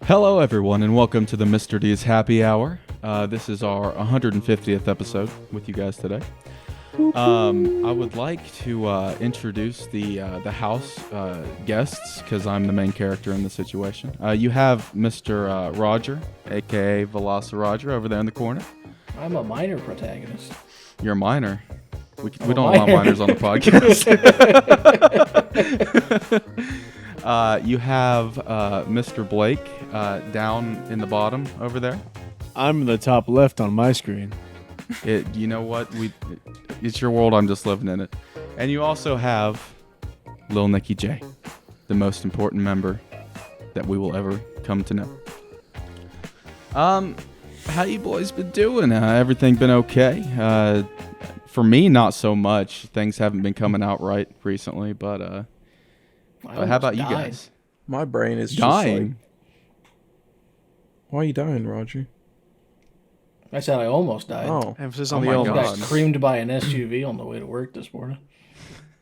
Hello, everyone, and welcome to the Mr. D's Happy Hour. This is our 150th episode with you guys today. I would like to introduce the house guests because I'm the main character in the situation. You have Mr. Roger, aka Velociraptor, over there in the corner. I'm a minor protagonist. You're a minor. We don't allow minors on the podcast. You have Mr. Blake down in the bottom over there. I'm in the top left on my screen. You know what? It's your world. I'm just living in it. And you also have Lil Nicky J, the most important member that we will ever come to know. How you boys been doing? Everything been okay? For me, not so much. Things haven't been coming out right recently, but how about you guys? My brain is dying. just like, why are you dying, Roger? I said I almost died. Oh, Emphasis Oh on the my almost. God. Got creamed by an SUV on the way to work this morning.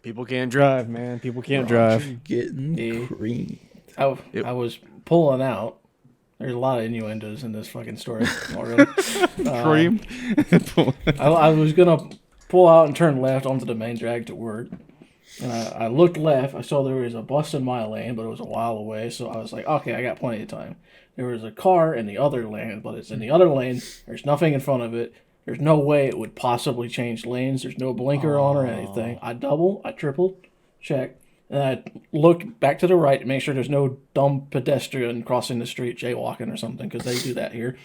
People can't drive, man. People can't drive. getting Yeah. creamed. I was pulling out. There's a lot of innuendos in this fucking story already. Cream. I was gonna pull out and turn left onto the main drag to work. And I looked left. I saw there was a bus in my lane, but it was a while away. So I was like, okay, I got plenty of time. There was a car in the other lane, but it's in the other lane. There's nothing in front of it. There's no way it would possibly change lanes. There's no blinker on or anything. I tripled, check. And I looked back to the right to make sure there's no dumb pedestrian crossing the street jaywalking or something, because they do that here.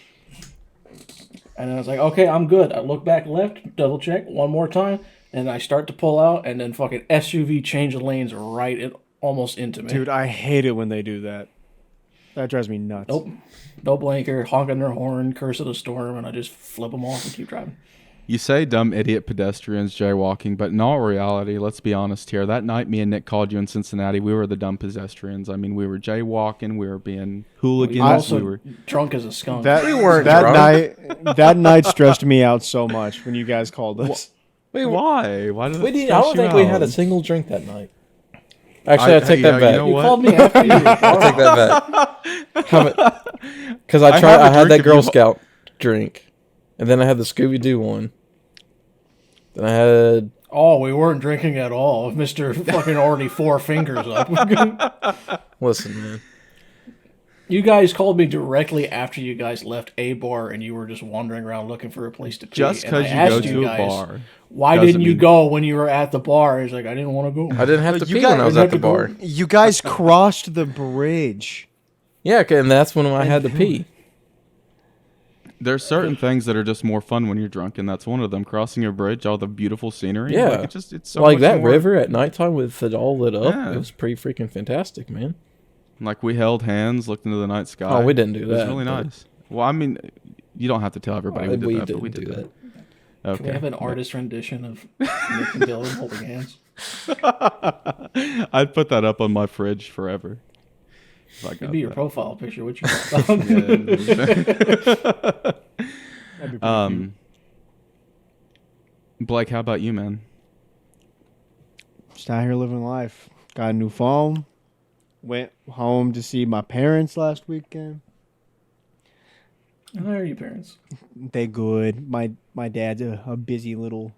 And I was like, okay, I'm good. I look back left, double check one more time, and I start to pull out, and then fucking SUV changed lanes almost into me. Dude, I hate it when they do that. That drives me nuts. Nope. No blinker, honking their horn, curse of the storm, and I just flip them off and keep driving. You say dumb idiot pedestrians jaywalking, but in all reality, let's be honest here. That night me and Nick called you in Cincinnati, we were the dumb pedestrians. I mean, we were jaywalking, we were being hooligans. Also we were drunk as a skunk. We weren't that night stressed me out so much when you guys called us. Why? Why did We it didn't. I stress don't you think we had a out? single drink that night. Actually, I take that you back. know You what? called me after you. I take that back. Because I have a I had drink that if Girl you- Scout drink, and then I had the Scooby Doo one. Then I had. Oh, we weren't drinking at all. Mr. fucking already 4 fingers up. Listen, man. You guys called me directly after you guys left a bar, and you were just wandering around looking for a place to pee. Just And I because you asked go to guys, a bar. why doesn't didn't you mean- go when you were at the bar? He's like, I didn't want to go. I didn't have to You pee guys when I was didn't at have the to bar. go. You guys crossed the bridge. Yeah, okay, and that's when I had to pee. There's certain things that are just more fun when you're drunk, and that's one of them. Crossing a bridge, all the beautiful scenery. Yeah. Like, it's so Like much that more- river at nighttime with it all lit up. Yeah. It was pretty freaking fantastic, man. Like, we held hands, looked into the night sky. Oh, we didn't do It was that, really but- nice. Well, I mean, you don't have to tell everybody we did that, but we did do that. Can we have Okay. an artist rendition of Nick and Dylan holding hands? I'd put that up on my fridge forever. If I It'd got be your that. profile picture. What you That'd be pretty cute. Blake, how about you, man? Just out here living life. Got a new phone. Went home to see my parents last weekend. How are your parents? They good. My dad's a busy little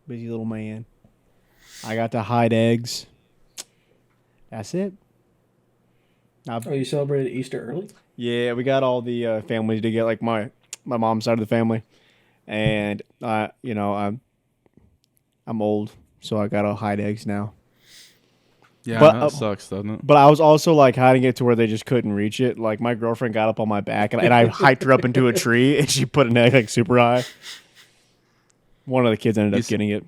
man. I got to hide eggs. That's it. Oh, you celebrated Easter early? Yeah, we got all the families together, like my mom's side of the family, and I'm old, so I gotta hide eggs now. Yeah, But, that sucks, doesn't it? But I was also like hiding it to where they just couldn't reach it. Like my girlfriend got up on my back, and I hiked her up into a tree, and she put an egg like super high. One of the kids ended up getting it.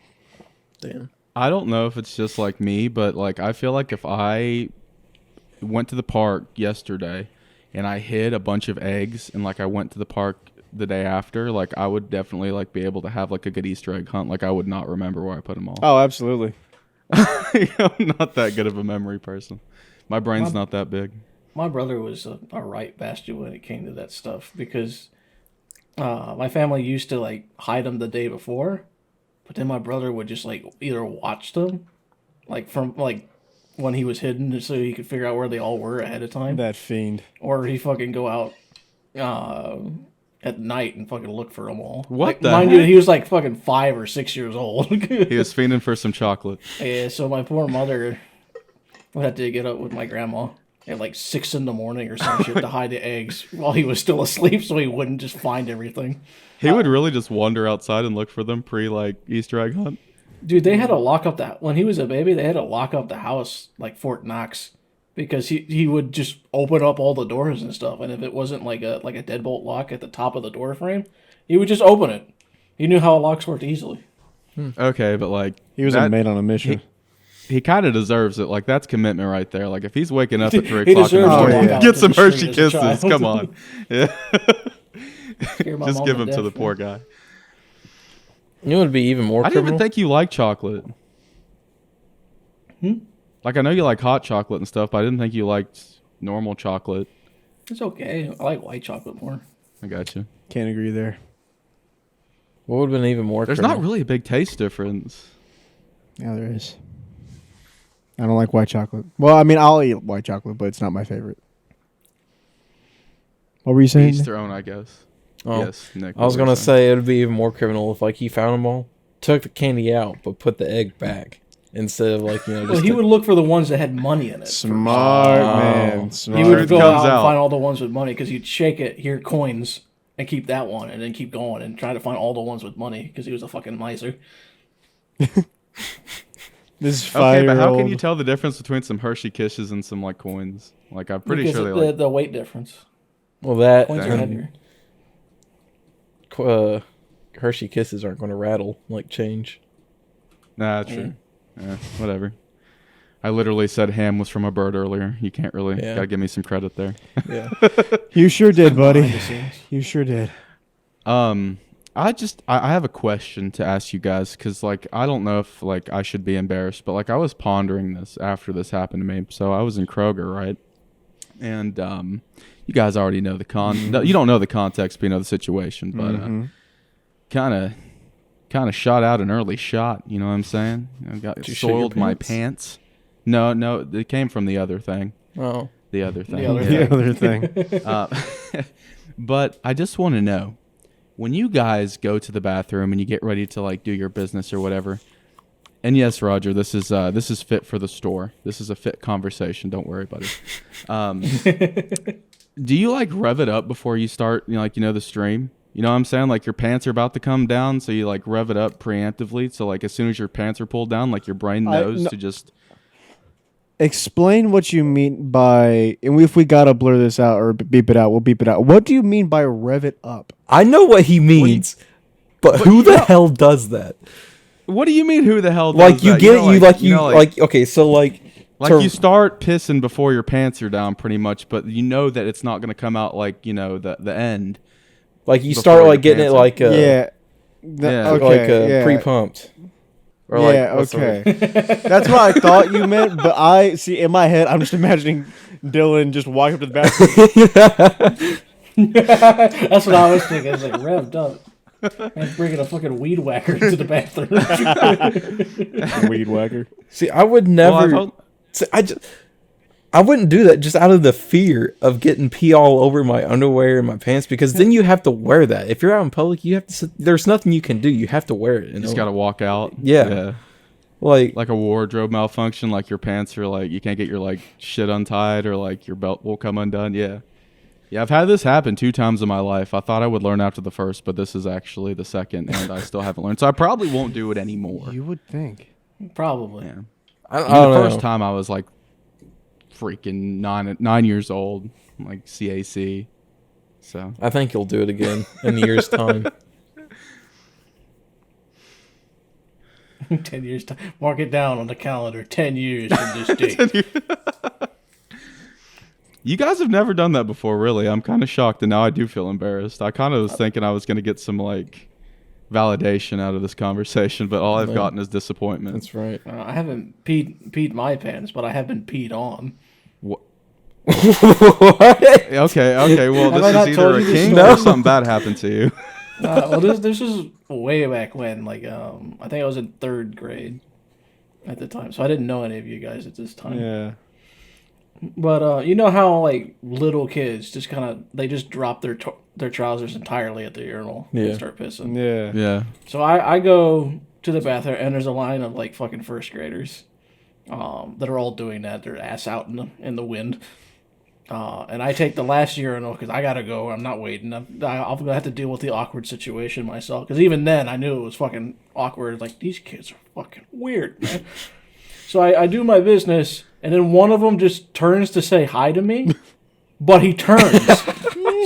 Damn. I don't know if it's just like me, but like I feel like if I went to the park yesterday and I hid a bunch of eggs and like I went to the park the day after, like I would definitely like be able to have like a good Easter egg hunt. Like I would not remember where I put them all. Oh, absolutely. I'm not that good of a memory person. My brain's not that big. My brother was a right bastard when it came to that stuff because my family used to like hide them the day before, but then my brother would just like either watch them, like from like when he was hidden, so he could figure out where they all were ahead of time. That fiend. Or he fucking go out at night and fucking look for them all. What like, the mind heck? you, he was like fucking 5 or 6 years old. He was fiending for some chocolate. Yeah, so my poor mother would have to get up with my grandma at like 6 in the morning or some shit to hide the eggs while he was still asleep, so he wouldn't just find everything. He would really just wander outside and look for them pre like Easter egg hunt. Dude, they had to lock up when he was a baby. They had to lock up the house like Fort Knox because he would just open up all the doors and stuff, and if it wasn't like a deadbolt lock at the top of the door frame, he would just open it. He knew how locks worked easily. Okay, but like He was a man on a mission. He kind of deserves it. Like that's commitment right there. Like if he's waking up at 3 He o'clock in the deserves to morning, walk out get to some the street Hershey as a kisses. child. Come on, yeah. Scare my Just mom give to them to death, the poor man. guy. You know, it'd be even more I didn't criminal. even think you liked chocolate. Like I know you like hot chocolate and stuff, but I didn't think you liked normal chocolate. It's okay. I like white chocolate more. I got you. Can't agree there. What would have been even more There's criminal? not really a big taste difference. Yeah, there is. I don't like white chocolate. Well, I mean, I'll eat white chocolate, but it's not my favorite. What were you saying? Each their own, I guess. Oh, Yes, Nick. I was what were gonna you saying? say it would be even more criminal if like he found them all, took the candy out, but put the egg back instead of like Well, just he would look for the ones that had money in it. Smart Oh. man. He Smart. would go comes out and out. find all the ones with money because you'd shake it, hear coins, and keep that one, and then keep going and try to find all the ones with money because he was a fucking miser. This Okay, but how 5-year-old. can you tell the difference between some Hershey Kisses and some like coins? Like I'm pretty Because sure they of like. the weight difference. well that Coins are Dang. heavier. Hershey Kisses aren't going to rattle like change. Nah, true. Yeah, whatever. I literally said ham was from a bird earlier. You can't really. Yeah. Gotta give me some credit there. Yeah. You sure did, buddy. Behind the scenes. You sure did. I have a question to ask you guys because like I don't know if like I should be embarrassed, but like I was pondering this after this happened to me. So I was in Kroger, right? And you guys already know the no, you don't know the context, but you know the situation. But kind of shot out an early shot. You know what I'm saying? I got Did you shit your soiled my pants? pants. No, it came from the other thing. Oh. The other thing. other yeah. The other thing. But I just want to know, when you guys go to the bathroom and you get ready to like do your business or whatever, and yes, Roger, this is fit for the store. This is a fit conversation. Don't worry, buddy. Do you like rev it up before you start, the stream? You know what I'm saying? Like your pants are about to come down, so you like rev it up preemptively. So like as soon as your pants are pulled down, like your brain knows to just. Explain what you mean by, and if we gotta blur this out or beep it out, we'll beep it out. What do you mean by rev it up? I know what he means, but who the hell does that? What do you mean? Who the hell? Does Like you that? get You know, like okay, so like you start pissing before your pants are down, pretty much, but you know that it's not going to come out like the end. like you before start your like getting it pants are- like Yeah. Okay, yeah. pre-pumped. Or Yeah, what's the word? okay. That's what I thought you meant, but I see in my head, I'm just imagining Dylan just walking up to the bathroom. That's what I was thinking. I was like, revved up. And bringing a fucking weed whacker into the bathroom. Weed whacker. See, I would Well, never. I've held- See, I wouldn't do that just out of the fear of getting pee all over my underwear and my pants because then you have to wear that. If you're out in public, you have to. There's nothing you can do. You have to wear it. You just got to walk out. Yeah. Like Like a wardrobe malfunction, like your pants are like, you can't get your like shit untied or like your belt will come undone. Yeah. Yeah, I've had this happen 2 times in my life. I thought I would learn after the first, but this is actually the second and I still haven't learned. So I probably won't do it anymore. You would think. Probably. Yeah. I The don't first know. time I was like freaking 9 years old, like CAC. So I think you'll do it again in a year's time. 10 years time. Mark it down on the calendar. 10 years from this date. you guys have never done that before, really. I'm kind of shocked, and now I do feel embarrassed. I kind of was thinking I was going to get some like validation out of this conversation, but all I've Yeah. gotten is disappointment. That's right. I haven't peed my pants, but I have been peed on. Wha- What? Okay. Well, Have I this not is told either a you this king story? or something bad happened to you. Well, this is way back when. Like, I think I was in 3rd grade. at the time, so I didn't know any of you guys at this time. Yeah. But you know how like little kids just they just drop their trousers entirely at the urinal Yeah. and start pissing. Yeah. Yeah. So I go to the bathroom and there's a line of like fucking first graders, that are all doing that. Their ass out in the wind. And I take the last urinal because I gotta go. I'm not waiting. I'm gonna have to deal with the awkward situation myself. Because even then, I knew it was fucking awkward. Like, these kids are fucking weird, man. So I do my business, and then one of them just turns to say hi to me, but he turns,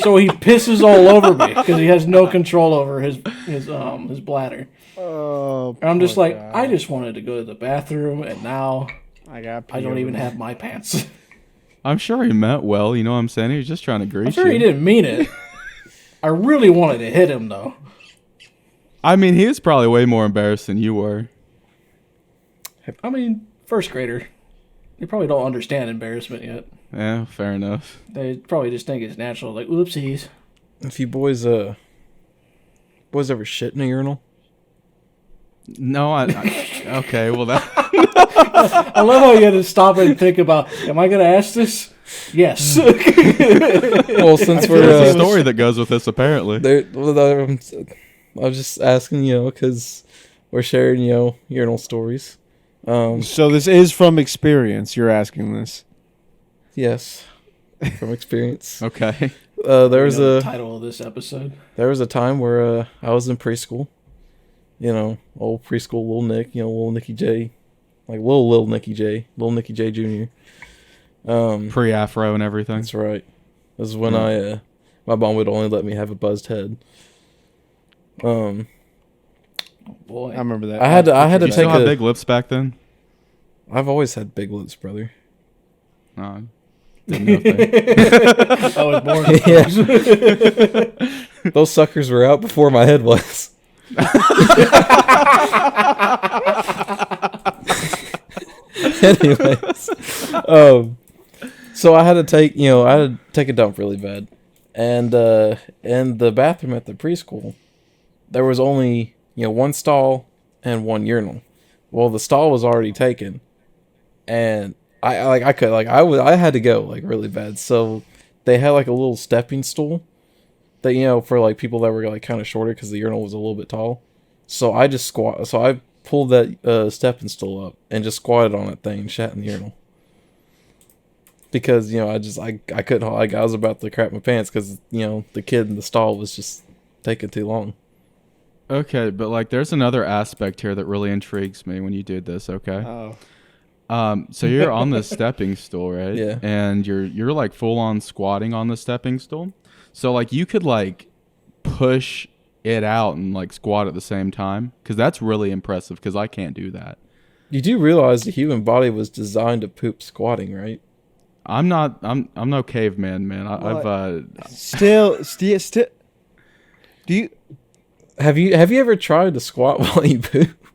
so he pisses all over me because he has no control over his bladder. Oh. And I'm just poor like, guy. I just wanted to go to the bathroom, and now I got. I don't pee even over have my pants. I'm sure he meant well. You know what I'm saying? He was just trying to greet I'm sure you. he didn't mean it. I really wanted to hit him, though. I mean, he was probably way more embarrassed than you were. I mean, first grader. They probably don't understand embarrassment yet. Yeah, fair enough. They probably just think it's natural. Like, oopsies. If you boys ever shit in a urinal? No, okay, well that. I love how you had to stop and think about, am I going to ask this? Yes. Well, since There's we're a story that goes with this, apparently. I was just asking, because we're sharing, urinal stories. So this is from experience. You're asking this. Yes, from experience. Okay. There was the a title of this episode. There was a time where I was in preschool. Old preschool, little Nick. Little Nicky J, like little Nicky J, little Nicky J Jr. Pre-afro and everything. That's right. This is when my mom would only let me have a buzzed head. Oh, boy. I remember that. I had to You take still have big lips back then? I've always had big lips, brother. No. Didn't know if they... I was born. Yeah. Those suckers were out before my head was. Anyways, so I had to take a dump really bad, and in the bathroom at the preschool, there was only one stall and one urinal. Well, the stall was already taken, and I had to go like really bad. So they had like a little stepping stool that for like people that were like kind of shorter because the urinal was a little bit tall. So I just I pulled that stepping stool up and just squatted on that thing and shat in the urinal. Because I couldn't, like, I was about to crap my pants because the kid in the stall was just taking too long. Okay, but like there's another aspect here that really intrigues me when you did this, okay? So you're on the stepping stool, right? Yeah. And you're like full on squatting on the stepping stool. So like you could like push it out and like squat at the same time, because that's really impressive, because I can't do that. You do realize the human body was designed to poop squatting, right? I'm no caveman, man. I've Still. Do you? Have you ever tried to squat while you poop?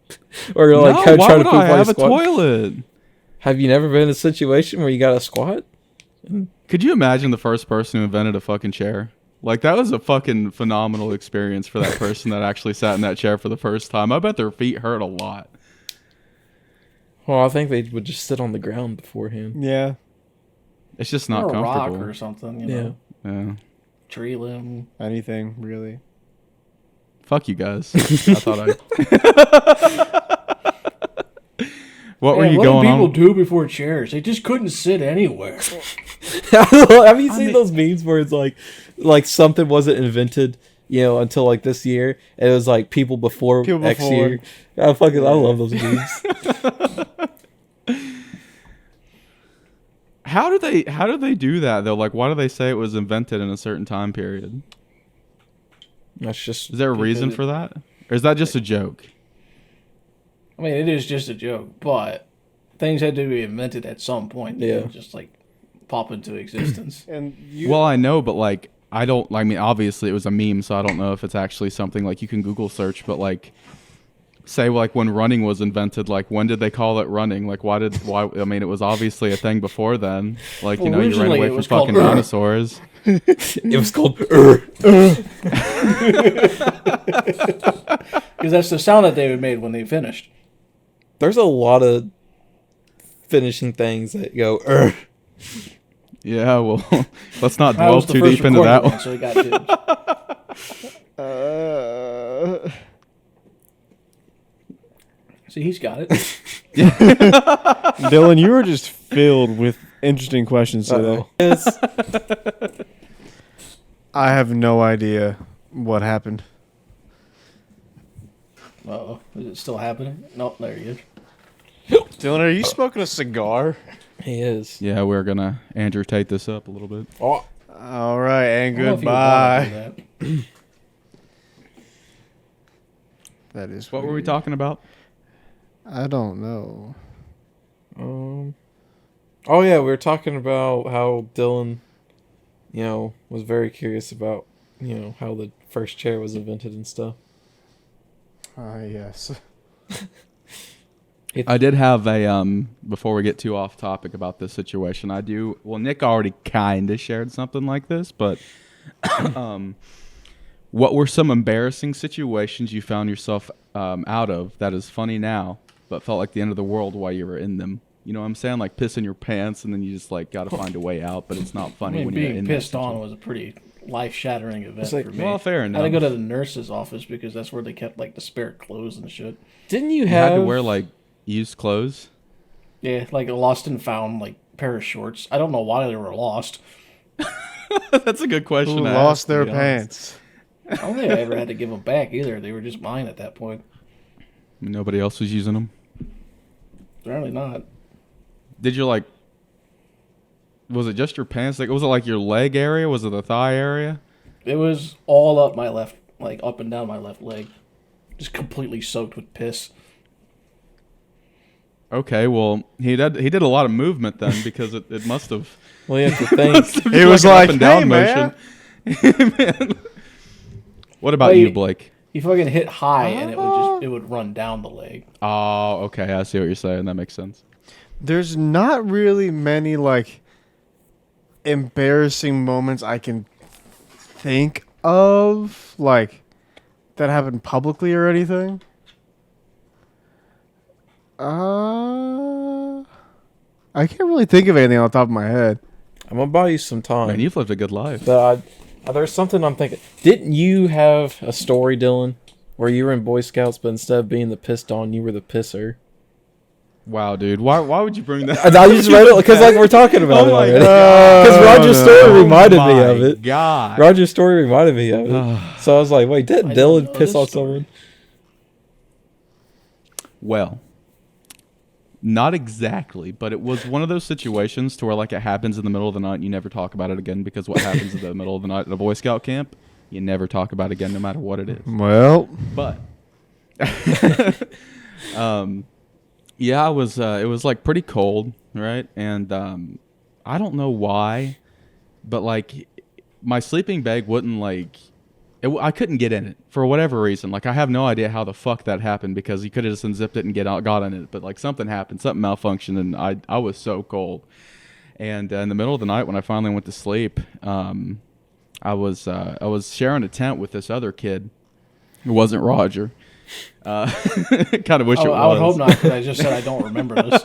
Or like no, try why to would poop I while you have a squat? toilet? Have you never been in a situation where you got to squat? Could you imagine the first person who invented a fucking chair? Like, that was a fucking phenomenal experience for that person that actually sat in that chair for the first time. I bet their feet hurt a lot. Well, I think they would just sit on the ground beforehand. Yeah. It's just not or a rock comfortable. or something, Yeah. Yeah. tree limb. Anything really? Fuck you guys. I thought I... What were Man, you what going did people on? do before chairs? They just couldn't sit anywhere. Have you seen those memes where it's like something wasn't invented, until like this year? And it was like people before X year. I love those memes. How do they do that though? Like, why do they say it was invented in a certain time period? That's just. Is there a reason for that? Or is that just a joke? I mean, it is just a joke, but things had to be invented at some point. They Yeah. didn't just like pop into existence. And you. Well, I know, but like, I mean, obviously it was a meme, so I don't know if it's actually something like you can Google search, but like, say like when running was invented, like when did they call it running? Like why, I mean, it was obviously a thing before then. Like, Well, you ran originally away it from was called fucking dinosaurs. It was called. Because that's the sound that they made when they finished. there's a lot of finishing things that go. Ugh. Yeah, well, let's not That dwell was the too first deep into that recorded one. so he got dibs. See, he's got it. Dylan, you were just filled with interesting questions today. It's, I have no idea what happened. Uh-oh. Is it still happening? No, there he is. Dylan, are you smoking a cigar? he is. Yeah, we're gonna Andrew Tate this up a little bit. Oh, All right, and I don't know if he would wanna goodbye. do that. That is What were we weird. talking about? I don't know. Oh yeah, we were talking about how Dylan, was very curious about, how the first chair was invented and stuff. Yes. I did have a before we get too off topic about this situation. Nick already kind of shared something like this, but what were some embarrassing situations you found yourself out of that is funny now, but felt like the end of the world while you were in them? You know what I'm saying? Like pissing your pants and then you just like got to find a way out, but it's not I funny mean, when you're being in pissed that on situation. was a pretty life-shattering event It's like, for me. Well, fair I enough. had to go to the nurse's office because that's where they kept like the spare clothes and shit. Didn't you You have had to wear like used clothes. Yeah, like a lost and found like pair of shorts. I don't know why they were lost. That's a good question. Who to lost ask, to their be honest. pants? I don't think I ever had to give them back either. They were just mine at that point. Nobody else was using them. Apparently not. Did you like? Was it just your pants? Like, was it like your leg area? Was it the thigh area? It was all up my left, like up and down my left leg, just completely soaked with piss. Okay, well he did a lot of movement then because it must have. Well, you have to think. It was like, an up and down hey, man. motion. Man. What about Well, you, you- Blake? You fucking hit high and it would run down the leg. Oh, okay, I see what you're saying. That makes sense. There's not really many like embarrassing moments I can think of, like that happened publicly or anything. I can't really think of anything on the top of my head. I'm gonna buy you some time. Man, you've lived a good life. But there's something I'm thinking. Didn't you have a story, Dylan, where you were in Boy Scouts, but instead of being the pissed on, you were the pisser? Wow, dude, why would you bring that? I just read it because like we're talking about it Oh my already. God. Because Roger's story reminded me my of it. God. Roger's story reminded me of it. So I was like, wait, didn't I don't Dylan know piss this on story. someone? Well, not exactly, but it was one of those situations to where like it happens in the middle of the night and you never talk about it again because what happens in the middle of the night at a Boy Scout camp, you never talk about again no matter what it is. Well, But yeah, it was like pretty cold, right? And I don't know why, but like my sleeping bag wouldn't like I couldn't get in it for whatever reason. Like I have no idea how the fuck that happened because you could have just unzipped it and got in it, but like something happened, something malfunctioned, and I was so cold. And in the middle of the night when I finally went to sleep, I was sharing a tent with this other kid. It wasn't Roger. Kind of wish it was. I would hope not because I just said I don't remember this.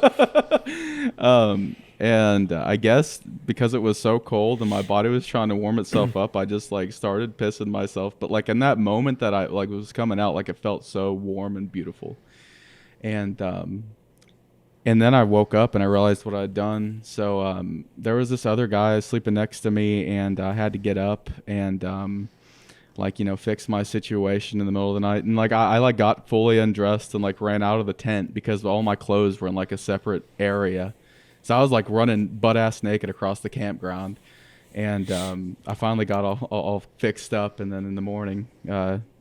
And I guess because it was so cold and my body was trying to warm itself up, I just like started pissing myself. But like in that moment that I like was coming out, like it felt so warm and beautiful. And then I woke up and I realized what I'd done. So there was this other guy sleeping next to me, and I had to get up and fix my situation in the middle of the night. And like I like got fully undressed and like ran out of the tent because all my clothes were in like a separate area. So I was like running butt ass naked across the campground, and I finally got all fixed up. And then in the morning,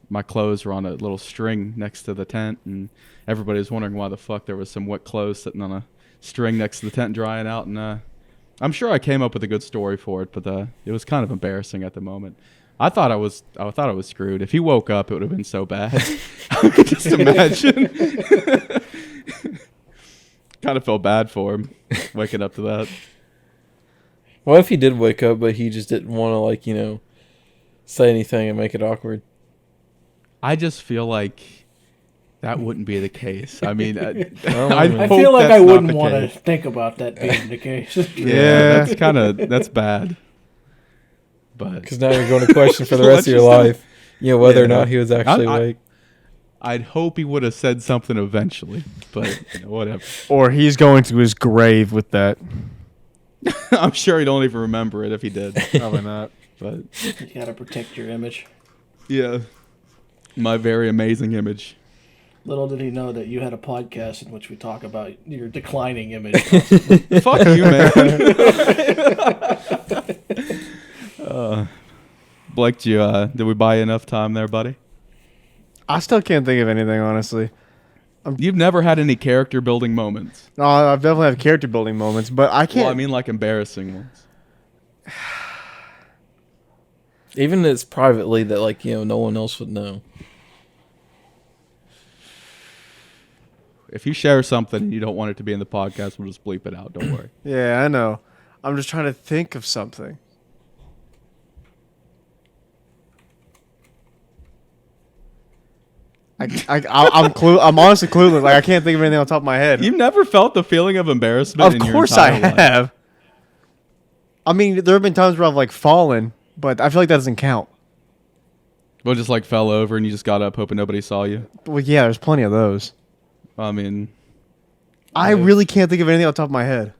my clothes were on a little string next to the tent, and everybody was wondering why the fuck there was some wet clothes sitting on a string next to the tent drying out. And I'm sure I came up with a good story for it, but it was kind of embarrassing at the moment. I thought I was screwed. If he woke up, it would have been so bad. I could just imagine. Kind of felt bad for him waking up to that. What if he did wake up, but he just didn't want to, say anything and make it awkward? I just feel like That wouldn't be the case. I mean, I hope feel like that's I not wouldn't the want to case. think about that being the case. Yeah. That's bad. But Because now you're going to question for the rest Let's of your just say- life, whether or Yeah. not he was actually awake. I'd hope he would have said something eventually, but whatever. Or he's going to his grave with that. I'm sure he don't even remember it if he did. Probably not. But You gotta protect your image. yeah, my very amazing image. Little did he know that you had a podcast in which we talk about your declining image. Fuck you, man. Blake, did we buy you enough time there, buddy? I still can't think of anything, honestly. You've never had any character building moments. No, I've definitely had character building moments, but I can't. Well, I mean, like embarrassing ones. Even it's privately that, like, no one else would know. If you share something and you don't want it to be in the podcast, we'll just bleep it out. Don't worry. Yeah, I know. I'm just trying to think of something. I'm honestly clueless. Like, I can't think of anything on top of my head. You've never felt the feeling of embarrassment Of in course your I entire life? have. I mean, there have been times where I've like fallen, but I feel like that doesn't count. Well, just like fell over and you just got up hoping nobody saw you. Well, yeah, there's plenty of those. I mean, I really can't think of anything on top of my head.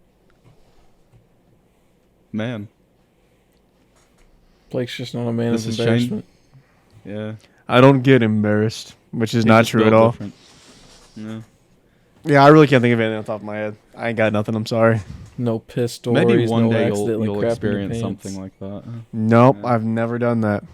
man, Blake's just not a man This of is embarrassment. yeah. I don't get embarrassed, which is He's not just true at built all. different. Yeah. Yeah, I really can't think of anything on top of my head. I ain't got nothing. I'm sorry. No piss stories. Maybe one no day accidentally you'll crapping your experience pants. something like that. Nope, Yeah. I've never done that.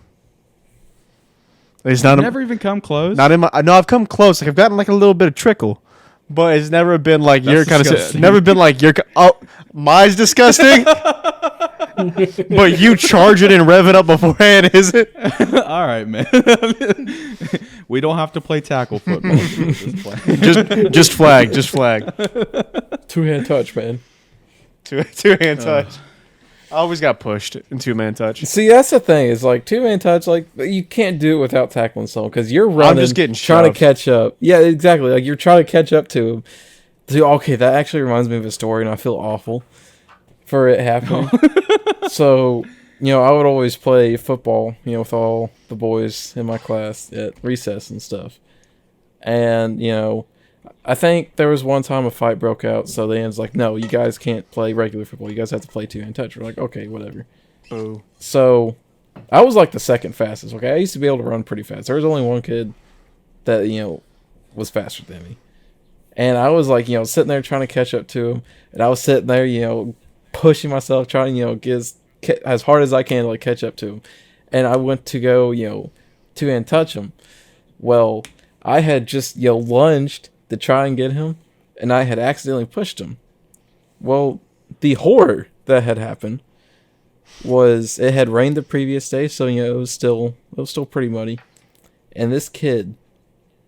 It's not. Never even come close. Not in my. No, I've come close. Like I've gotten like a little bit of trickle, but it's never been like That's your kind of. disgusting. Never been like your. Oh, mine's disgusting. But you charge it and rev it up beforehand, is it? All right, man. We don't have to play tackle football. Just play. Just flag. Just flag. Two-hand touch, man. Two hand touch. I always got pushed in 2-man touch. See, that's the thing. Is like two-man touch. Like you can't do it without tackling someone because you're running, just getting trying shoved. to catch up. Yeah, exactly. Like you're trying to catch up to him. So, okay, that actually reminds me of a story, and I feel awful for it happening. So, I would always play football, with all the boys in my class at recess and stuff. And, I think there was one time a fight broke out, so the end's like, no, you guys can't play regular football. You guys have to play two-hand touch. We're like, okay, whatever. Boo. So, I was like the second fastest, okay? I used to be able to run pretty fast. There was only one kid that, was faster than me. And I was like, sitting there trying to catch up to him. And I was sitting there, pushing myself, trying, get as hard as I can to like catch up to him. And I went to go, two-hand touch him. Well, I had just, lunged to try and get him. And I had accidentally pushed him. Well, the horror that had happened was it had rained the previous day. So, it was still pretty muddy. And this kid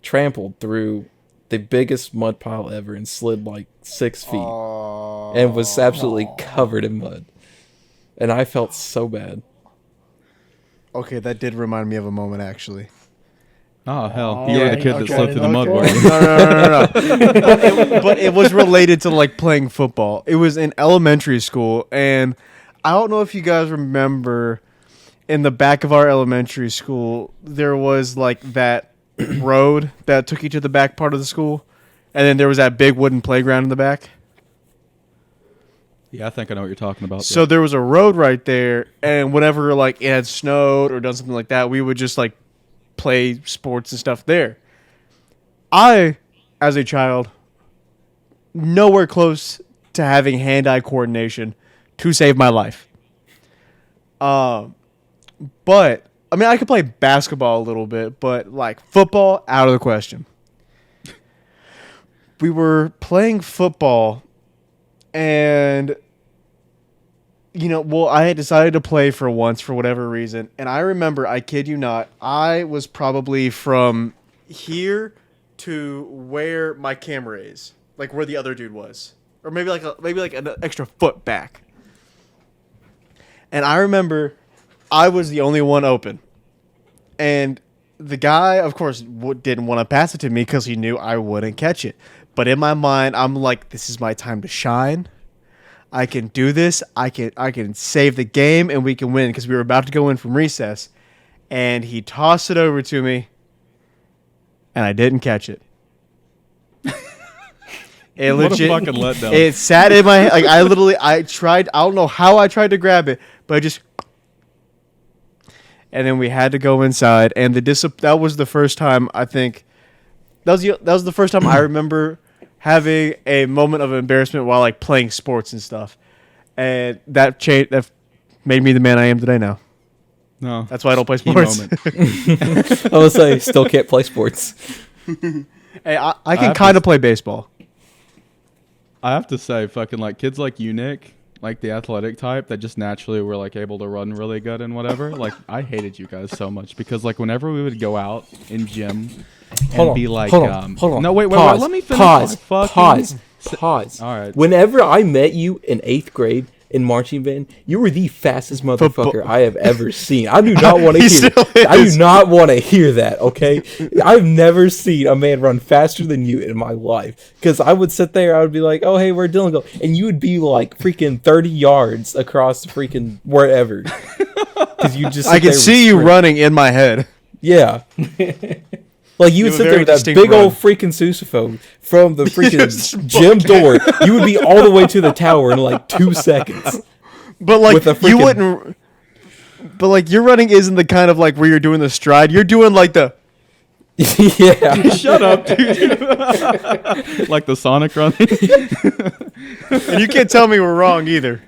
trampled through the biggest mud pile ever and slid like 6 feet and was absolutely covered in mud. And I felt so bad. Okay, that did remind me of a moment, actually. Oh, hell. Oh, You were yeah, the kid that okay, slipped through the mud, okay. weren't you? No. But it was related to like playing football. It was in elementary school, and I don't know if you guys remember, in the back of our elementary school, there was like that road that took you to the back part of the school, and then there was that big wooden playground in the back. Yeah, I think I know what you're talking about. So there was a road right there, and whenever like it had snowed or done something like that, we would just like play sports and stuff there. I, as a child, nowhere close to having hand-eye coordination to save my life. But I mean, I could play basketball a little bit, but like football, out of the question. We were playing football, and I had decided to play for once for whatever reason. And I remember, I kid you not, I was probably from here to where my camera is, like where the other dude was, or maybe like an extra foot back. And I remember I was the only one open, and the guy, of course, didn't want to pass it to me because he knew I wouldn't catch it. But in my mind, I'm like, this is my time to shine. I can do this. I can save the game, and we can win because we were about to go in from recess. And he tossed it over to me, and I didn't catch it. What a fucking letdown. It sat in my like I tried. I don't know how I tried to grab it, but I just. And then we had to go inside, and that was the first time I think. That was the first time I remember having a moment of embarrassment while like playing sports and stuff, and that made me the man I am today. Now, No, that's why I don't play key sports. moment. I would say still can't play sports. Hey, I can have kind to- of play baseball. I have to say, fucking like kids like you, Nick, like the athletic type that just naturally were like able to run really good and whatever. Like I hated you guys so much because like whenever we would go out in gym and be like, hold on. no, wait, Pause, let me finish. Pause. my fucking- Pause. All right. Whenever I met you in 8th grade in marching band, you were the fastest motherfucker I have ever seen. I do not want to He hear still that. I is. do not want to hear that, okay? I've never seen a man run faster than you in my life. Because I would sit there, I would be like, oh, hey, where'd Dylan go? And you would be like freaking 30 yards across freaking wherever. Because you just I can see you sprint. running in my head. Yeah. Like you would have a sit there very with that distinct big run. old freaking sousaphone from the freaking Just gym door. You would be all the way to the tower in like 2 seconds. But like With a you freaking- wouldn't. But like your running isn't the kind of like where you're doing the stride. You're doing like the. Yeah. Shut up, dude. Like the Sonic run. And you can't tell me we're wrong either.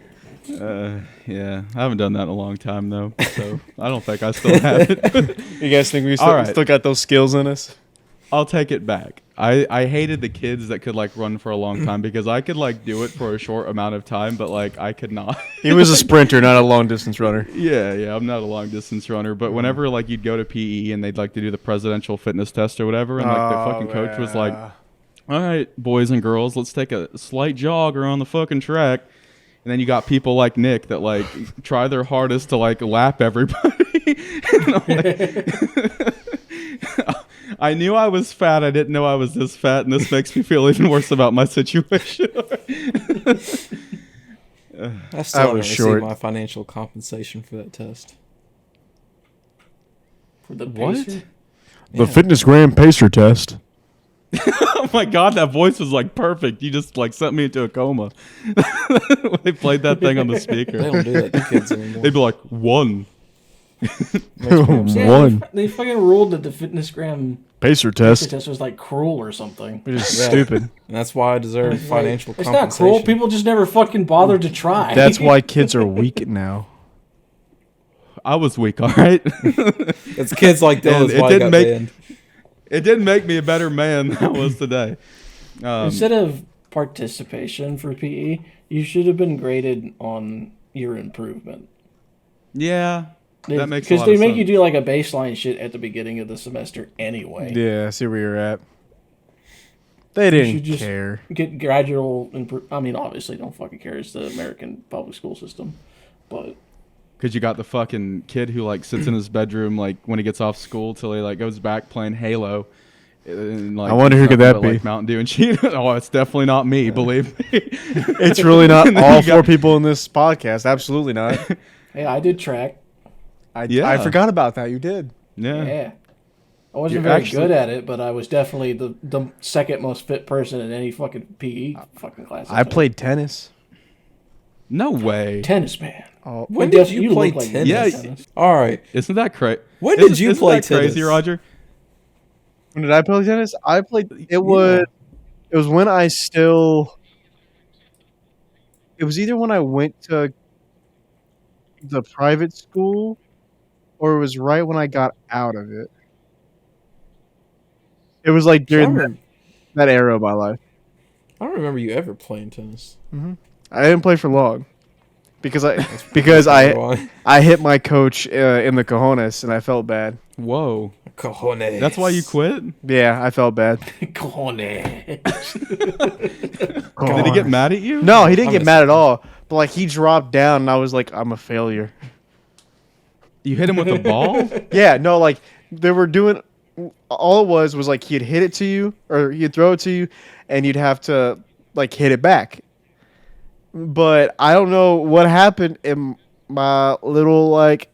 Yeah, I haven't done that in a long time though, so I don't think I still have it. You guys think we All right. still got those skills in us? I'll take it back. I hated the kids that could like run for a long time because I could like do it for a short amount of time, but like I could not. He was a sprinter, not a long distance runner. Yeah, I'm not a long distance runner, but whenever like you'd go to PE and they'd like to do the presidential fitness test or whatever, and like the fucking coach was like, "All right, boys and girls, let's take a slight jog around the fucking track." And then you got people like Nick that like try their hardest to like lap everybody. And I'm like, I knew I was fat. I didn't know I was this fat, and this makes me feel even worse about my situation. I still I haven't was received short. my financial compensation for that test. For the What? pacer? The Fitness Gram Pacer test. Oh my god, that voice was like perfect. You just like sent me into a coma. When they played that thing on the They speaker. don't do that to kids anymore. They'd be like, 1. Yeah, One They fucking ruled that the fitness gram Pacer pacer test. test was like cruel or something. Which is Yeah. stupid. And that's why I deserve financial It's compensation. not cruel. People just never fucking bothered to try. That's why kids are weak now. I was weak, all right? It's kids like And Dylan's it why I didn't got make- banned. It didn't make me a better man than I was today. Instead of participation for PE, you should have been graded on your improvement. Yeah, that makes a Because lot they of make sense. you do like a baseline shit at the beginning of the semester anyway. Yeah, I see where you're at. They should didn't just- care. Get gradual. I mean, obviously, don't fucking care. It's the American public school system, but Because you got the fucking kid who like sits in his bedroom like when he gets off school till he like goes back playing Halo. And, like, I wonder who eats could nothing that but, be? Like Mountain Dew and Cheetos. Oh, it's definitely not me. Believe me. It's really not And then all you four got- people in this podcast. Absolutely not. hey, I did track. Yeah. I forgot about that. You did. Yeah. Yeah. I wasn't You're very actually- good at it, but I was definitely the second most fit person in any fucking PE fucking class. I played tennis. No way. tennis, man. Oh, When You did def- you you play look like you tennis? Yeah. play tennis. All right. Isn't that crazy? When did you play that crazy, tennis? Roger? when did I play tennis? I played. It was when I still. It was either when I went to the private school, or it was right when I got out of it. It was like I during don't, that era of my life. I don't remember you ever playing tennis. I didn't play for long because I hit my coach in the cojones and I felt bad. Whoa. Cojones. That's why you quit? Yeah, I felt bad. Cojones. Did he get mad at you? No, he didn't get I'm mad at all. But like he dropped down and I was like, I'm a failure. You hit him with a ball? Yeah, no, like they were doing. All it was like he'd hit it to you, or he'd throw it to you, and you'd have to like hit it back. But I don't know what happened in my little like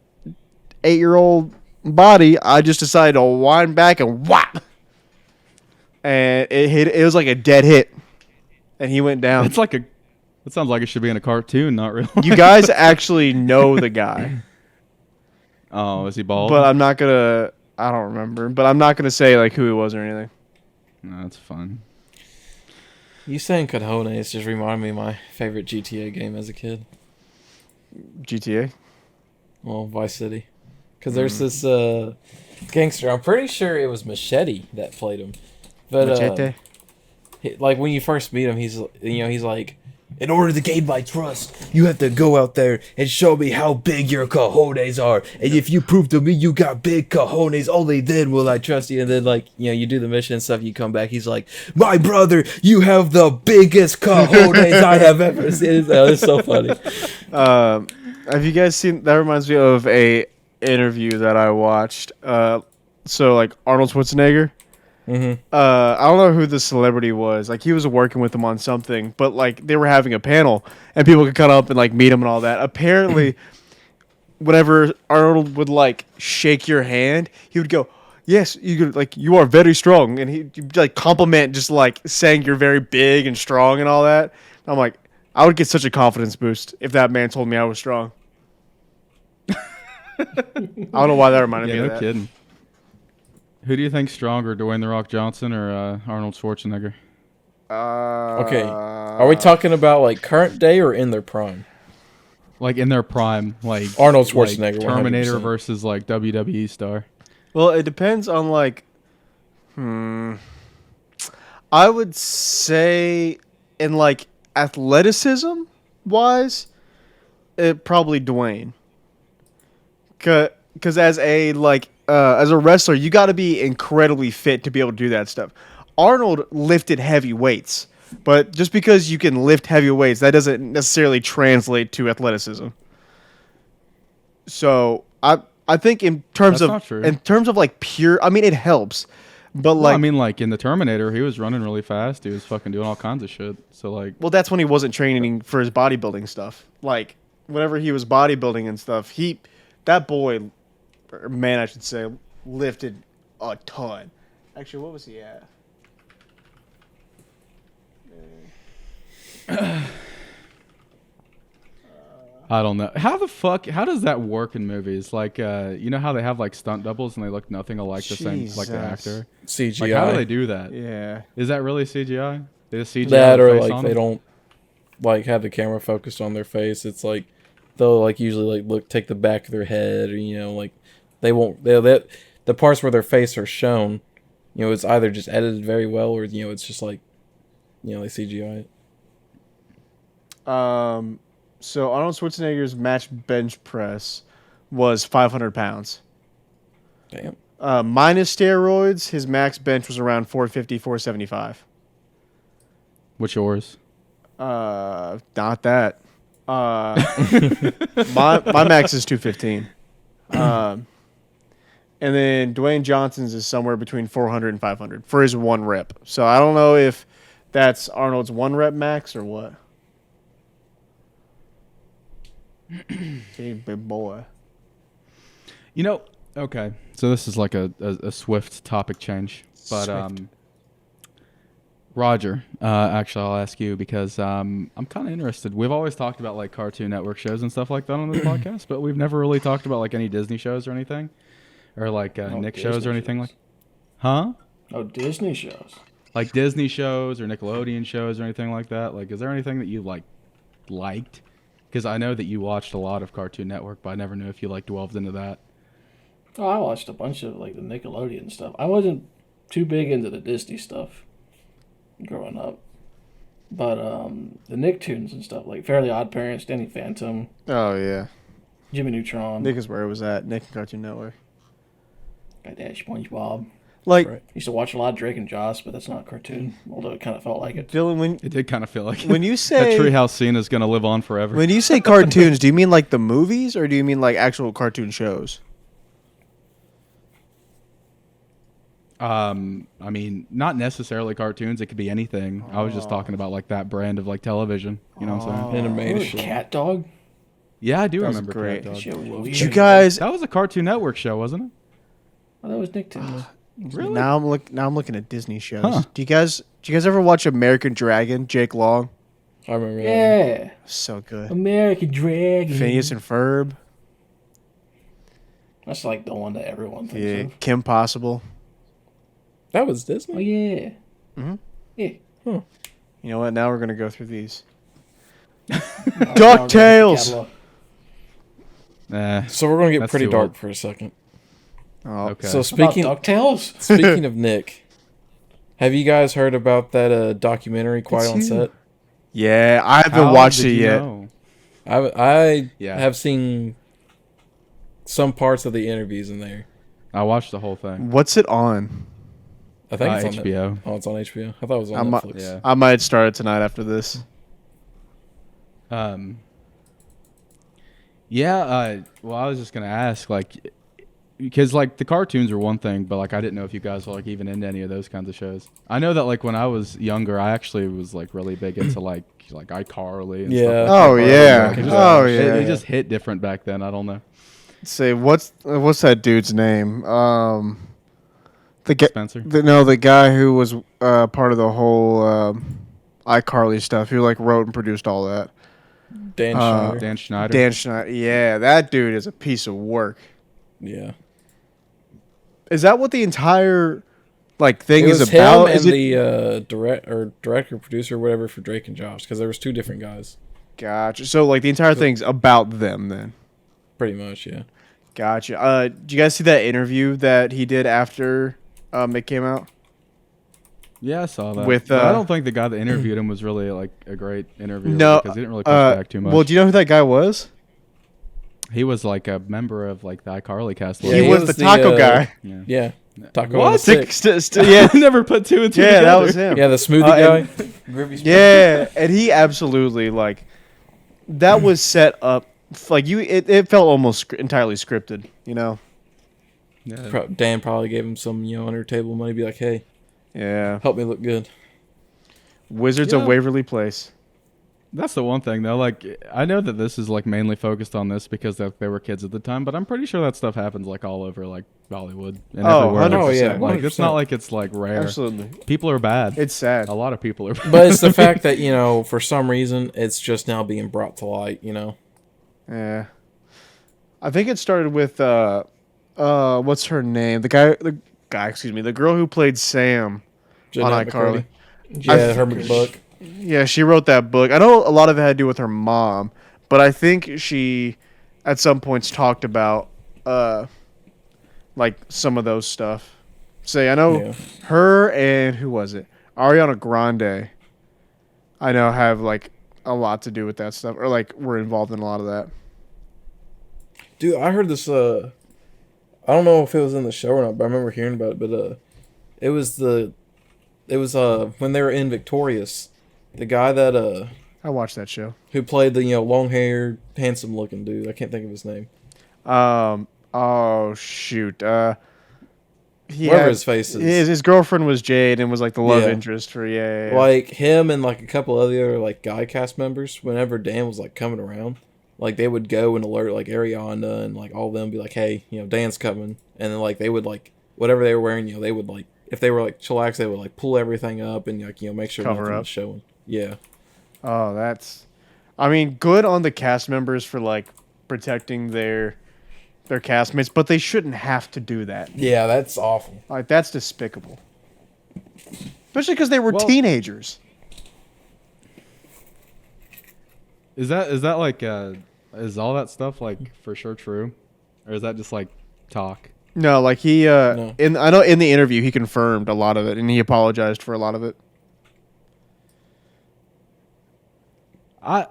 8-year-old body. I just decided to wind back and whap, and it hit. It was like a dead hit, and he went down. It's like a. It sounds like it should be in a cartoon, not real. You guys actually know the guy, Oh, is he bald? but I'm not gonna. I don't remember, but I'm not gonna say like who he was or anything. No, that's fun. You saying cojones just reminded me of my favorite GTA game as a kid. GTA. Well, Vice City. Because there's this gangster. I'm pretty sure it was Machete that played him. But Machete. like when you first meet him, he's like, in order to gain my trust, you have to go out there and show me how big your cojones are. And if you prove to me you got big cojones, only then will I trust you. And then, like, you do the mission and stuff, you come back, he's like, my brother, you have the biggest cojones I have ever seen. It's so funny. Have you guys seen? That reminds me of a interview that I watched. So like Arnold Schwarzenegger. Mm-hmm. I don't know who the celebrity was. Like he was working with him on something, but like they were having a panel and people could come up and like meet him and all that. Apparently, whenever Arnold would like shake your hand, he would go, "Yes, you are very strong," and he'd like compliment just like saying you're very big and strong and all that. I'm like, I would get such a confidence boost if that man told me I was strong. I don't know why that reminded me Yeah, of no that. kidding. Who do you think's stronger, Dwayne the Rock Johnson or Arnold Schwarzenegger? Okay. Are we talking about, like, current day or in their prime? Like in their prime, like Arnold Schwarzenegger, like Terminator 100%. versus like WWE star. Well, it depends on like, I would say in like athleticism wise, it probably Dwayne. Because as a wrestler, you got to be incredibly fit to be able to do that stuff. Arnold lifted heavy weights, but just because you can lift heavy weights, that doesn't necessarily translate to athleticism. So I think in terms That's not true. of like pure, I mean it helps, but Well, like I mean, like in the Terminator, he was running really fast. He was fucking doing all kinds of shit. So like, well, that's when he wasn't training for his bodybuilding stuff. Like whenever he was bodybuilding and stuff, that boy, or man, I should say, lifted a ton. Actually, what was he at? I don't know. How does that work in movies? Like, you know how they have like stunt doubles and they look nothing alike the same, like the Jesus. actor? CGI. Like, how do they do that? Yeah. Is that really CGI? They just CGI That the or, face like, on they them? don't, like, have the camera focused on their face. It's like, they'll, like, usually, like, take the back of their head or, like, they won't, the parts where their face are shown, it's either just edited very well or, it's just like, they CGI it. So Arnold Schwarzenegger's match bench press was 500 pounds. Damn. Minus steroids, his max bench was around 450, 475. What's yours? Not that. My max is 215. And then Dwayne Johnson's is somewhere between 400 and 500 for his one rep. So I don't know if that's Arnold's one rep max or what. Hey, big boy. You know, okay. So this is like a swift topic change, but Swift. Roger, actually, I'll ask you because I'm kind of interested. We've always talked about like Cartoon Network shows and stuff like that on this podcast, but we've never really talked about like any Disney shows or anything, or like Nick shows Disney or anything shows. like. Huh? Oh, Disney shows. Like Disney shows or Nickelodeon shows or anything like that. Like, is there anything that you liked? Because I know that you watched a lot of Cartoon Network, but I never knew if you like delved into that. Oh, I watched a bunch of like the Nickelodeon stuff. I wasn't too big into the Disney stuff growing up, but the Nicktoons and stuff like Fairly Odd Parents, Danny Phantom, Oh, yeah. Jimmy Neutron, Nick is where it was at. Nick and Cartoon Network. got that SpongeBob. Like, Right. Used to watch a lot of Drake and Josh, but that's not a cartoon, although it kind of felt like it. Dylan, It did kind of feel like when you that say treehouse scene is gonna live on forever. when you say cartoons, do you mean like the movies or do you mean like actual cartoon shows? I mean, not necessarily cartoons. It could be anything. I was just talking about like that brand of like television. You know what I'm saying? Remember Animation. Cat Dog? Yeah, I do That was remember great. Cat Dog. Shit was Did weird. you guys? That was a Cartoon Network show, wasn't it? Oh, that was Nick Timber. Really? Now I'm looking at Disney shows. Huh. Do you guys ever watch American Dragon? Jake Long, I remember that. Yeah. so good. American Dragon. Phineas and Ferb, That's like the one that everyone thinks yeah, of. Kim Possible. That was Oh, Disney. yeah. Mhm. Yeah. You know what? Now we're gonna go through these. DuckTales. DuckTales. So we're gonna get That's pretty too dark old. for a second. Oh, Okay. So Speaking speaking DuckTales? speaking of Nick, have you guys heard about that documentary Quiet on you. Set? yeah, I haven't How watched did it you yet. know? I Yeah. have seen some parts of the interviews in there. I watched the whole thing. What's it on? I think it's on HBO. Oh, it's on HBO. I thought it was on I'm- Netflix. Yeah. I might start it tonight after this. Yeah. Well, I was just gonna ask, like, because like the cartoons are one thing, but like I didn't know if you guys were like even into any of those kinds of shows. I know that like when I was younger, I actually was like really big into like iCarly and Yeah. stuff like Oh that. yeah. Like, it just- Oh it- yeah. It just hit different back then. I don't know. Say what's that dude's name? The guy. Spencer. The guy who was part of the whole iCarly stuff. Who like wrote and produced all that. Dan Schneider. Dan Schneider. Dan Schneider. Yeah, that dude is a piece of work. Yeah. Is that what the entire like thing It is was about? him Is and it? the director, producer, whatever for Drake and Josh, because there was two different guys. Gotcha. So like the entire thing's about them then. Pretty much, yeah. Gotcha. Did you guys see that interview that he did after it came out? Yeah, I saw that. With, But I uh, don't think the guy that interviewed him was really like a great interviewer No, because he didn't really push back too much. Well, do you know who that guy was? He was like a member of like the iCarly cast. Yeah, he he was was the the, taco guy. Yeah. Yeah. Taco What? on a stick. Yeah, I never put two and two yeah, together. that was him. Yeah, the smoothie and- guy. Groovy smoothie. Yeah, and he absolutely like that was set up like you. It felt almost entirely scripted, you know. Yeah. Dan probably gave him some, under table money. Be like, hey, Yeah, help me look good. Wizards Yeah. of Waverly Place. That's the one thing though. Like I know that this is like mainly focused on this because they were kids at the time, but I'm pretty sure that stuff happens like all over like Hollywood and Oh, everywhere. 100%. Oh, yeah, Like it's 100%. not like it's like rare. Absolutely, People are bad. it's sad. A lot of people are. But it's the fact that, for some reason, it's just now being brought to light, Yeah, I think it started with what's her name? The guy. Excuse me, the girl who played Sam Jeanette on iCarly. McCurdy. Yeah, her book. Yeah, she wrote that book. I know a lot of it had to do with her mom, but I think she, at some points, talked about, like some of those stuff. Say, I know Yeah. her and who was it? Ariana Grande. I know have like a lot to do with that stuff, or like were involved in a lot of that. Dude, I heard this, I don't know if it was in the show or not, but I remember hearing about it, but, it was when they were in Victorious, the guy that, I watched that show. who played the, long-haired, handsome-looking dude. I can't think of his name. Oh shoot. He Whatever had- his face is. His girlfriend was Jade and was like the love Yeah. interest for yeah. Like, him and, like, a couple of the other, like, guy cast members, whenever Dan was, like, coming around, like, they would go and alert, like, Ariana and, like, all of them be like, hey, Dan's coming. And then, like, they would, like, whatever they were wearing, they would, like, if they were, like, chillax, they would, like, pull everything up and, like, make sure Cover nothing up. was showing. Yeah. Oh, I mean, good on the cast members for like protecting their castmates, but they shouldn't have to do that. Yeah, that's awful. Like that's despicable. Especially because they were Well- teenagers. Is that like is all that stuff like for sure true, or is that just like talk? No, like he No. I know in the interview he confirmed a lot of it and he apologized for a lot of it. I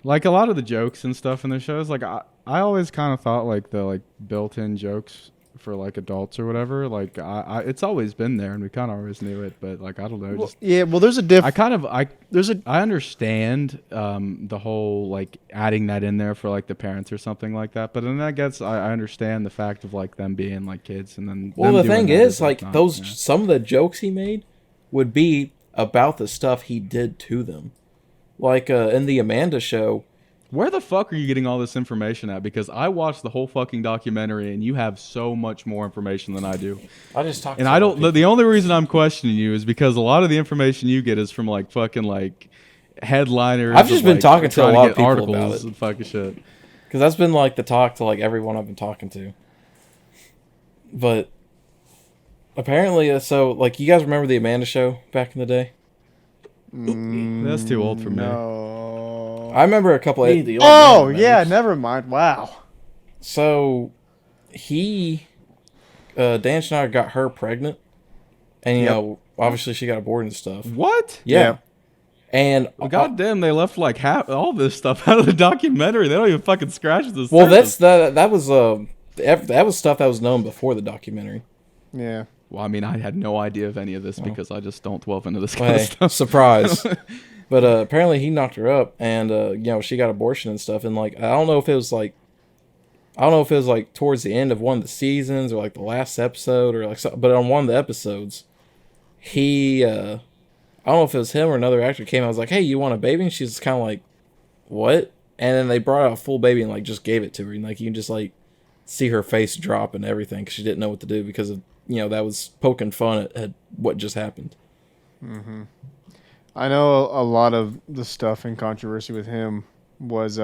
like a lot of the jokes and stuff in the shows. Like I always kind of thought like the like built-in jokes for like adults or whatever. Like it's always been there, and we kind of always knew it. But like I don't know, Well, just yeah, well, there's a diff. I understand the whole like adding that in there for like the parents or something like that. But then I guess I understand the fact of like them being like kids and then. Well, them the doing thing that is, like not, those yeah. some of the jokes he made would be about the stuff he did to them. Like in the Amanda show, Where the fuck are you getting all this information at? Because I watched the whole fucking documentary, and you have so much more information than I do. I just talked. And I don't. The only reason I'm questioning you is because a lot of the information you get is from like fucking like headliners. I've just of, been like, talking to a trying lot get of people articles about it. and fucking shit. Because that's been like the talk to like everyone I've been talking to. But apparently, so like you guys remember the Amanda show back in the day? That's too old for me. No. I remember a couple. Me, the old Oh man yeah, members. never mind. Wow. So Dan Schneider got her pregnant, and you Yep. know, obviously she got aborted and stuff. What? Yeah. And Well, goddamn, they left like half all this stuff out of the documentary. They don't even fucking scratch the well, surface. that was stuff that was known before the documentary. Yeah. Well, I mean, I had no idea of any of this because I just don't delve into this kind Well, of hey, stuff. surprise. But apparently he knocked her up, and you know, she got abortion and stuff. And like, I don't know if it was like towards the end of one of the seasons or like the last episode or like, but on one of the episodes, he I don't know if it was him or another actor came out and was like, "Hey, you want a baby?" And she's kind of like, "What?" And then they brought out a full baby and like just gave it to her, and like you can just like see her face drop and everything because she didn't know what to do because of, you know, that was poking fun at what just happened. I know a lot of the stuff and controversy with him was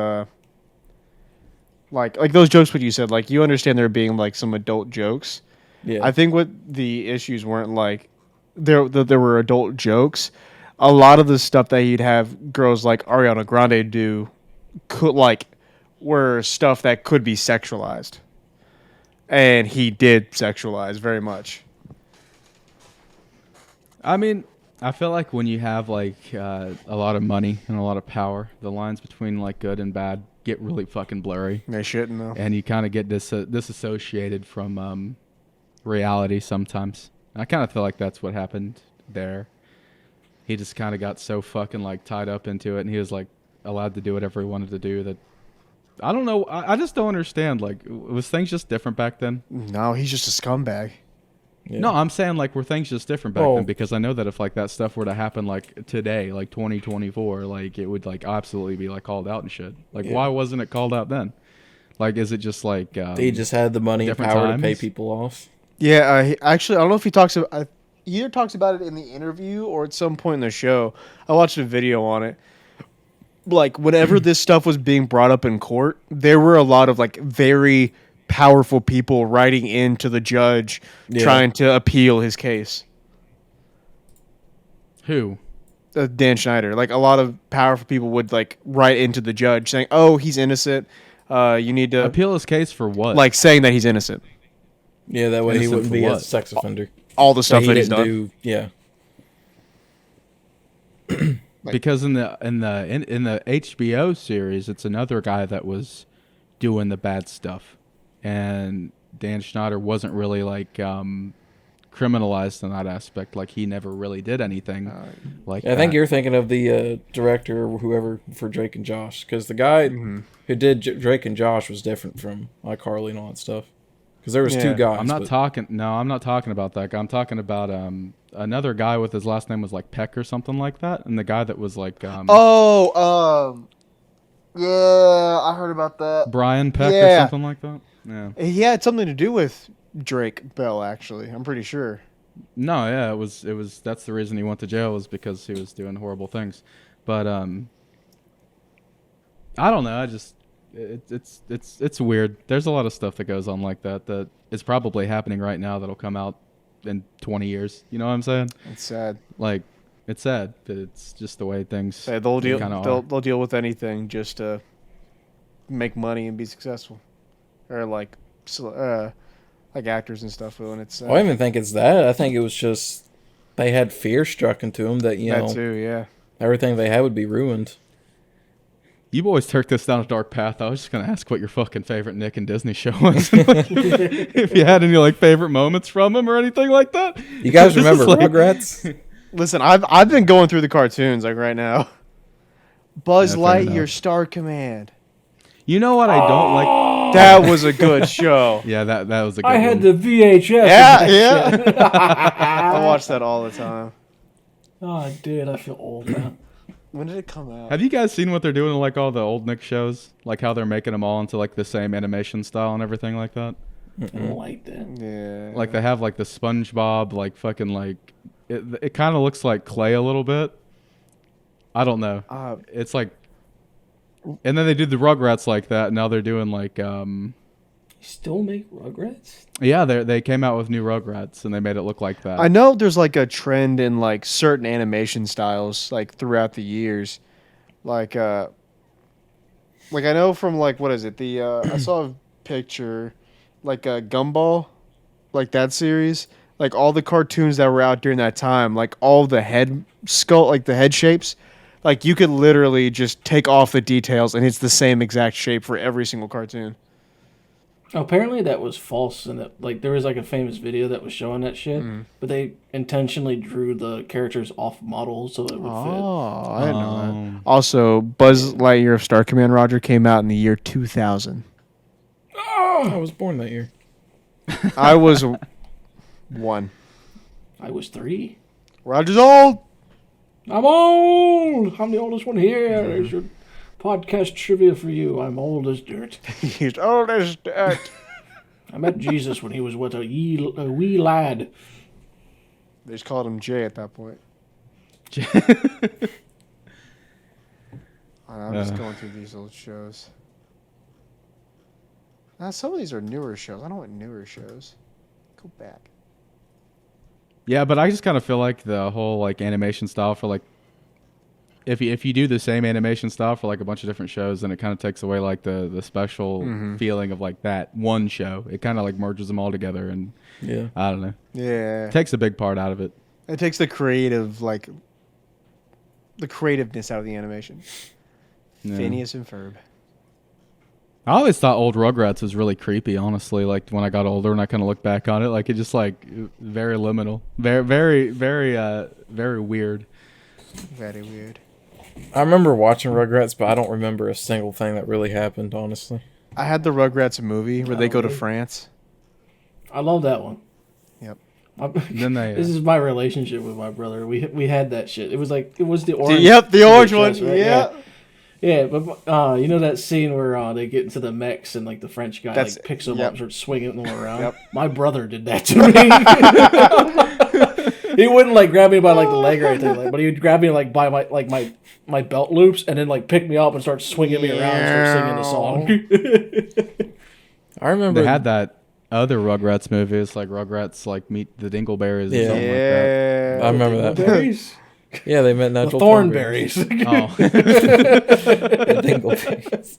like those jokes. What you said, like you understand there being like some adult jokes. Yeah, I think what the issues weren't like there were adult jokes. A lot of the stuff that he'd have girls like Ariana Grande do could like were stuff that could be sexualized, and he did sexualize very much. I mean, I feel like when you have like a lot of money and a lot of power, the lines between like good and bad get really fucking blurry, They shouldn't though. and you kind of get disassociated from reality sometimes. I kind of feel like that's what happened there. He just kind of got so fucking like tied up into it, and he was like allowed to do whatever he wanted to do. That I don't know. I just don't understand. Like, was things just different back then? No, he's just a scumbag. yeah. No, I'm saying like were things just different back Well- then? Because I know that if like that stuff were to happen like today, like 2024, like it would like absolutely be like called out and shit. Like Yeah. why wasn't it called out then? Like is it just like he just had the money and different power to pay times? people off. Yeah, actually, I don't know if he talks about. He either talks about it in the interview or at some point in the show. I watched a video on it. Like whenever this stuff was being brought up in court, there were a lot of like very powerful people writing into the judge Yeah. trying to appeal his case. who? Dan Schneider, like a lot of powerful people would like write into the judge saying, "Oh, he's innocent. You need to Appeal his case for what? like saying that he's innocent." Yeah, that way he Innocent wouldn't for be a what? sex offender. All the stuff he that he's didn't done. do. Yeah, because in the HBO series, it's another guy that was doing the bad stuff, and Dan Schneider wasn't really like criminalized in that aspect. Like he never really did anything. Like I think that. you're thinking of the director or whoever for Drake and Josh, because the guy who did Drake and Josh was different from iCarly and all that stuff. Because there was two Yeah. guys. I'm not but- talking. No, I'm not talking about that guy. I'm talking about another guy with his last name was like Peck or something like that, and the guy that was like Yeah, I heard about that. Brian Peck or Yeah. something like that. Yeah. He had something to do with Drake Bell, actually. I'm pretty sure. No, yeah, it was. That's the reason he went to jail, was because he was doing horrible things. But I don't know. I just it's weird. There's a lot of stuff that goes on like that is probably happening right now that'll come out in 20 years. You know what I'm saying? It's sad. Like it's sad, but it's just the way things Say they'll deal. kinda are. They'll deal with anything just to make money and be successful, or like actors and stuff. And it's I don't even think it's that. I think it was just they had fear struck into them that, you that know, too. Yeah. everything they had would be ruined. You boys took this down a dark path. I was just gonna ask what your fucking favorite Nick and Disney show was. If you had any like favorite moments from them or anything like that. You guys This remember is like- Rugrats? Listen, I've been going through the cartoons like right now. Buzz Yeah, fair Lightyear, enough. Star Command. You know what I don't like? That was a good show. Yeah, that was a good I one. had the VHS. Yeah, of that yeah. shit. I watch that all the time. Oh, dude, I feel old now. When did it come out? Have you guys seen what they're doing to like all the old Nick shows? Like how they're making them all into like the same animation style and everything like that? I don't like that. Yeah. Like they have like the SpongeBob, like fucking like it kind of looks like clay a little bit. I don't know. It's like, and then they did the Rugrats like that. And now they're doing like You still make Rugrats? yeah, they came out with new Rugrats and they made it look like that. I know there's like a trend in like certain animation styles like throughout the years. Like I know from like what is it? The I saw a picture like Gumball, like that series, like all the cartoons that were out during that time, like all the head skull, like the head shapes, like you could literally just take off the details and it's the same exact shape for every single cartoon. Apparently that was false, and that like there was like a famous video that was showing that shit, but they intentionally drew the characters off models so it would Oh, I didn't know that. Um, Also, Buzz Lightyear of Star Command Roger came out in the year 2000. I was born that year. I was one. fit. I was 3. Roger's old. I'm old. I'm the oldest one here. There's your podcast trivia for you. I'm old as dirt. He's old as dirt. I met Jesus when he was what a wee lad. They just called him Jay at that point. I'm just going through these old shows. Some of these are newer shows. I don't want newer shows. Go back. Yeah, but I just kind of feel like the whole like animation style for like if you do the same animation style for like a bunch of different shows, then it kind of takes away like the special feeling of like that one show. It kind of like merges them all together, and Yeah. I don't know, Yeah. takes a big part out of it. It takes the creative, like, the creativeness out of the animation. Yeah. Phineas and Ferb. I always thought old Rugrats was really creepy, honestly. Like when I got older and I kind of look back on it, like it just like very liminal, very weird. Very weird. I remember watching Rugrats, but I don't remember a single thing that really happened, honestly. I had the Rugrats movie where they go to really? France. I love that one. Yep. Then they This is my relationship with my brother. We had that shit. It was the orange. Yep, the orange one. VHS, right? Yeah. Yeah, but you know that scene where they get into the mechs and like the French guy That's- like picks them yep. up and starts swinging them around. Yep. My brother did that to me. He wouldn't like grab me by like the leg or anything, like, but he would grab me like by my belt loops and then like pick me up and start swinging me around and start singing the song. I remember they had that other Rugrats movie. It's like Rugrats like meet the Dingleberries or Yeah. something like that. I remember that. Berries, Yeah, they meant the natural thornberries, Oh, The dingleberries.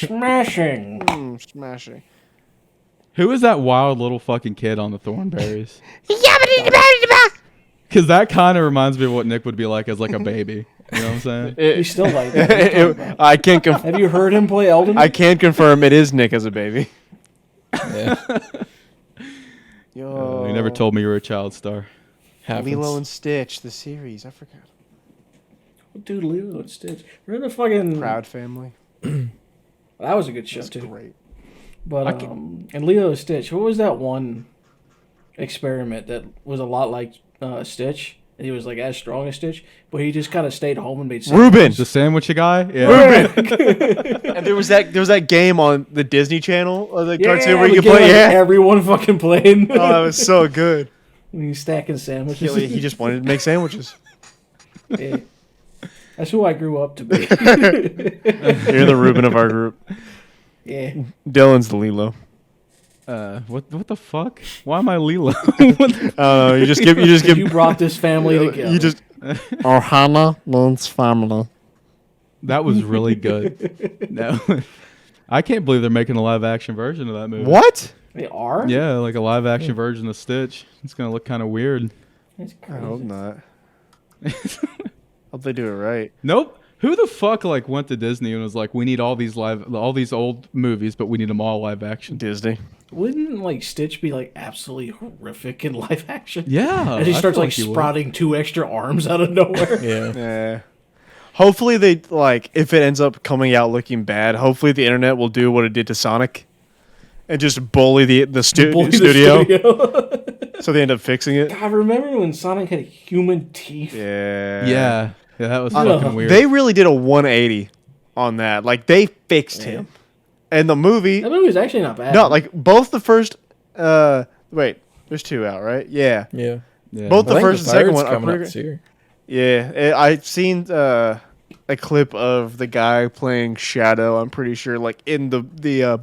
smashing. Smashing. who is that wild little fucking kid on the Thornberries? Because that kind of reminds me of what Nick would be like as like a baby. You know what I'm saying? He's still like that. What are you talking about? I can't. Have you heard him play Elden? I can confirm it is Nick as a baby. Yeah, Yo. You never told me you were a child star. happens. Lilo and Stitch, the series. I forgot. Dude, Lilo and Stitch. Remember the fucking Proud Family. That was a good show That's too. great. But and Lilo and Stitch. What was that one experiment that was a lot like Stitch? And he was like as strong as Stitch, but he just kind of stayed home and made Reuben. The sandwich guy? Yeah. And there was that game on the Disney Channel, or the cartoon Yeah, where you the could play. game, like, Yeah. everyone fucking playing. Oh, that was so good. When he's stacking sandwiches. He just wanted to make sandwiches. Yeah. That's who I grew up to be. You're the Reuben of our group. Yeah. Dylan's the Lilo. What the fuck? Why am I Lilo? What the- You just give. You brought this family together. You just. Ohana means family. that was really good. No. I can't believe they're making a live action version of that movie. What? They are? Yeah, like a live action version of Stitch. It's gonna look kind of weird. That's I hope crazy. not. Hope they do it right. Nope. Who the fuck like went to Disney and was like, we need all these old movies, but we need them all live action? Disney. Wouldn't like Stitch be like absolutely horrific in live action? Yeah, and he I starts feel like he would. sprouting 2 extra arms out of nowhere. Yeah. Yeah. Hopefully they like if it ends up coming out looking bad. Hopefully the internet will do what it did to Sonic, and just bully the Bully the studio. studio. So they end up fixing it. God, remember when Sonic had human teeth? Yeah. Yeah, that was know. fucking weird. They really did a 180 on that. Like they fixed him. And the movie, That movie's actually not bad. no, like both the first. Wait, there's 2 out, right? Yeah. Yeah. yeah. Both I the think first and second third's one are coming pretty up this year. Yeah, I've seen a clip of the guy playing Shadow. I'm pretty sure, like in the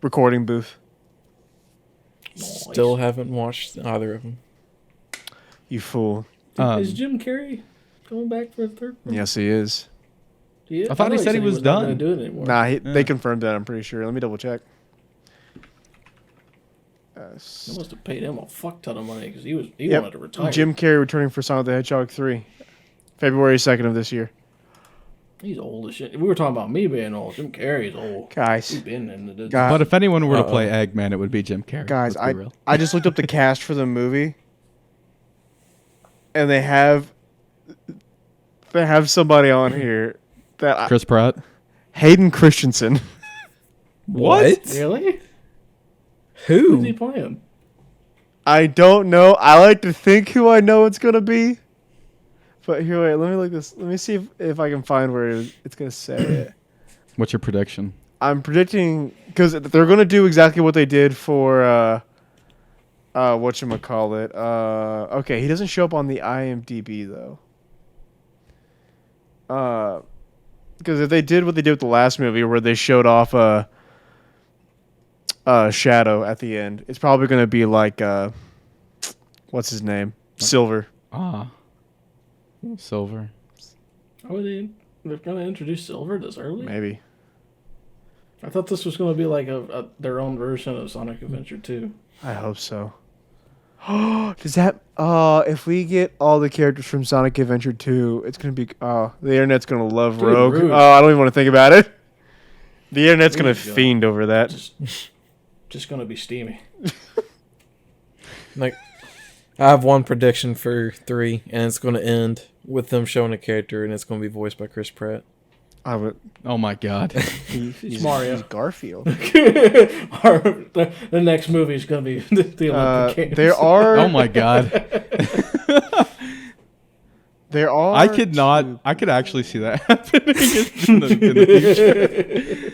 recording booth. Still haven't watched either of them. You fool! Is Jim Carrey coming back for a third one? Yes, he is. I thought he said he was not done. gonna do it anymore. Nah, they confirmed that. I'm pretty sure. Let me double check. They must have paid him a fuck ton of money because he Yep. wanted to retire. Jim Carrey returning for Sonic the Hedgehog 3, February 2nd of this year. He's old as shit. We were talking about me being old. Jim Carrey's old. He's Guys, been in the But if anyone were to play Eggman, it would be Jim Carrey. guys, let's be real. I just looked up the cast for the movie, and they have somebody on here that Chris Pratt. Hayden Christensen. Really? Who's he Who? playing? I don't know. I like to think who I know it's gonna be. But here, wait. Let me look this. Let me see if I can find where it's gonna say it. What's your prediction? I'm predicting because they're gonna do exactly what they did for whatchamacallit. Okay, he doesn't show up on the IMDb though. Because if they did what they did with the last movie, where they showed off Shadow at the end, it's probably gonna be like what's his name, Silver. Silver. Oh, they're gonna introduce Silver this early? Maybe. I thought this was gonna be like their own version of Sonic Adventure 2. I hope so. Does that? If we get all the characters from Sonic Adventure 2, it's gonna be. The internet's gonna love Dude, Rogue. rude. Oh, I don't even want to think about it. The internet's There gonna you go. fiend over that. Just gonna be steamy. Like, I have one prediction for 3, and it's going to end with them showing a character, and it's going to be voiced by Chris Pratt. I would. Oh my god. He's Mario. He's Garfield. the next movie is gonna be the Olympic Games. There are. Oh my god. There are. I could not. I could actually see that happening in the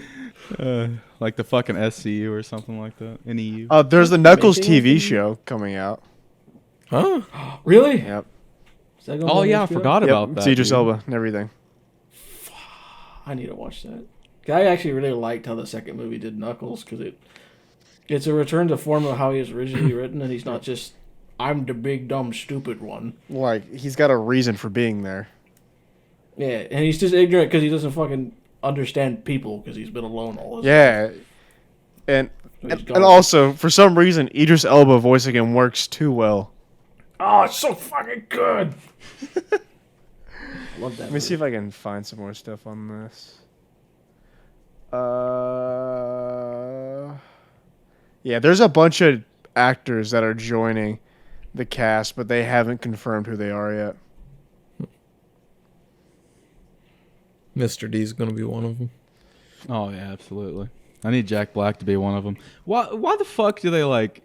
future. Like the fucking SCU or something like that. NEU. There's the Knuckles Making TV it? show coming out. Huh? Really? Yep. Is that gonna Oh be yeah, I on HBO? forgot about Yep. that. It's Idris dude. Elba and everything. I need to watch that. I actually really liked how the second movie did Knuckles because it's a return to form of how he was originally written, and he's not just I'm the big dumb stupid one. Like he's got a reason for being there. Yeah, and he's just ignorant because he doesn't fucking understand people because he's been alone all his life. Yeah. And So he's and gone. also for some reason Idris Elba voicing him works too well. Oh, it's so fucking good. Love that. Let me see if I can find some more stuff on this. Yeah, there's a bunch of actors that are joining the cast, but they haven't confirmed who they are yet. Mr. D is going to be one of them. Oh yeah, absolutely. I need Jack Black to be one of them. Why the fuck do they like?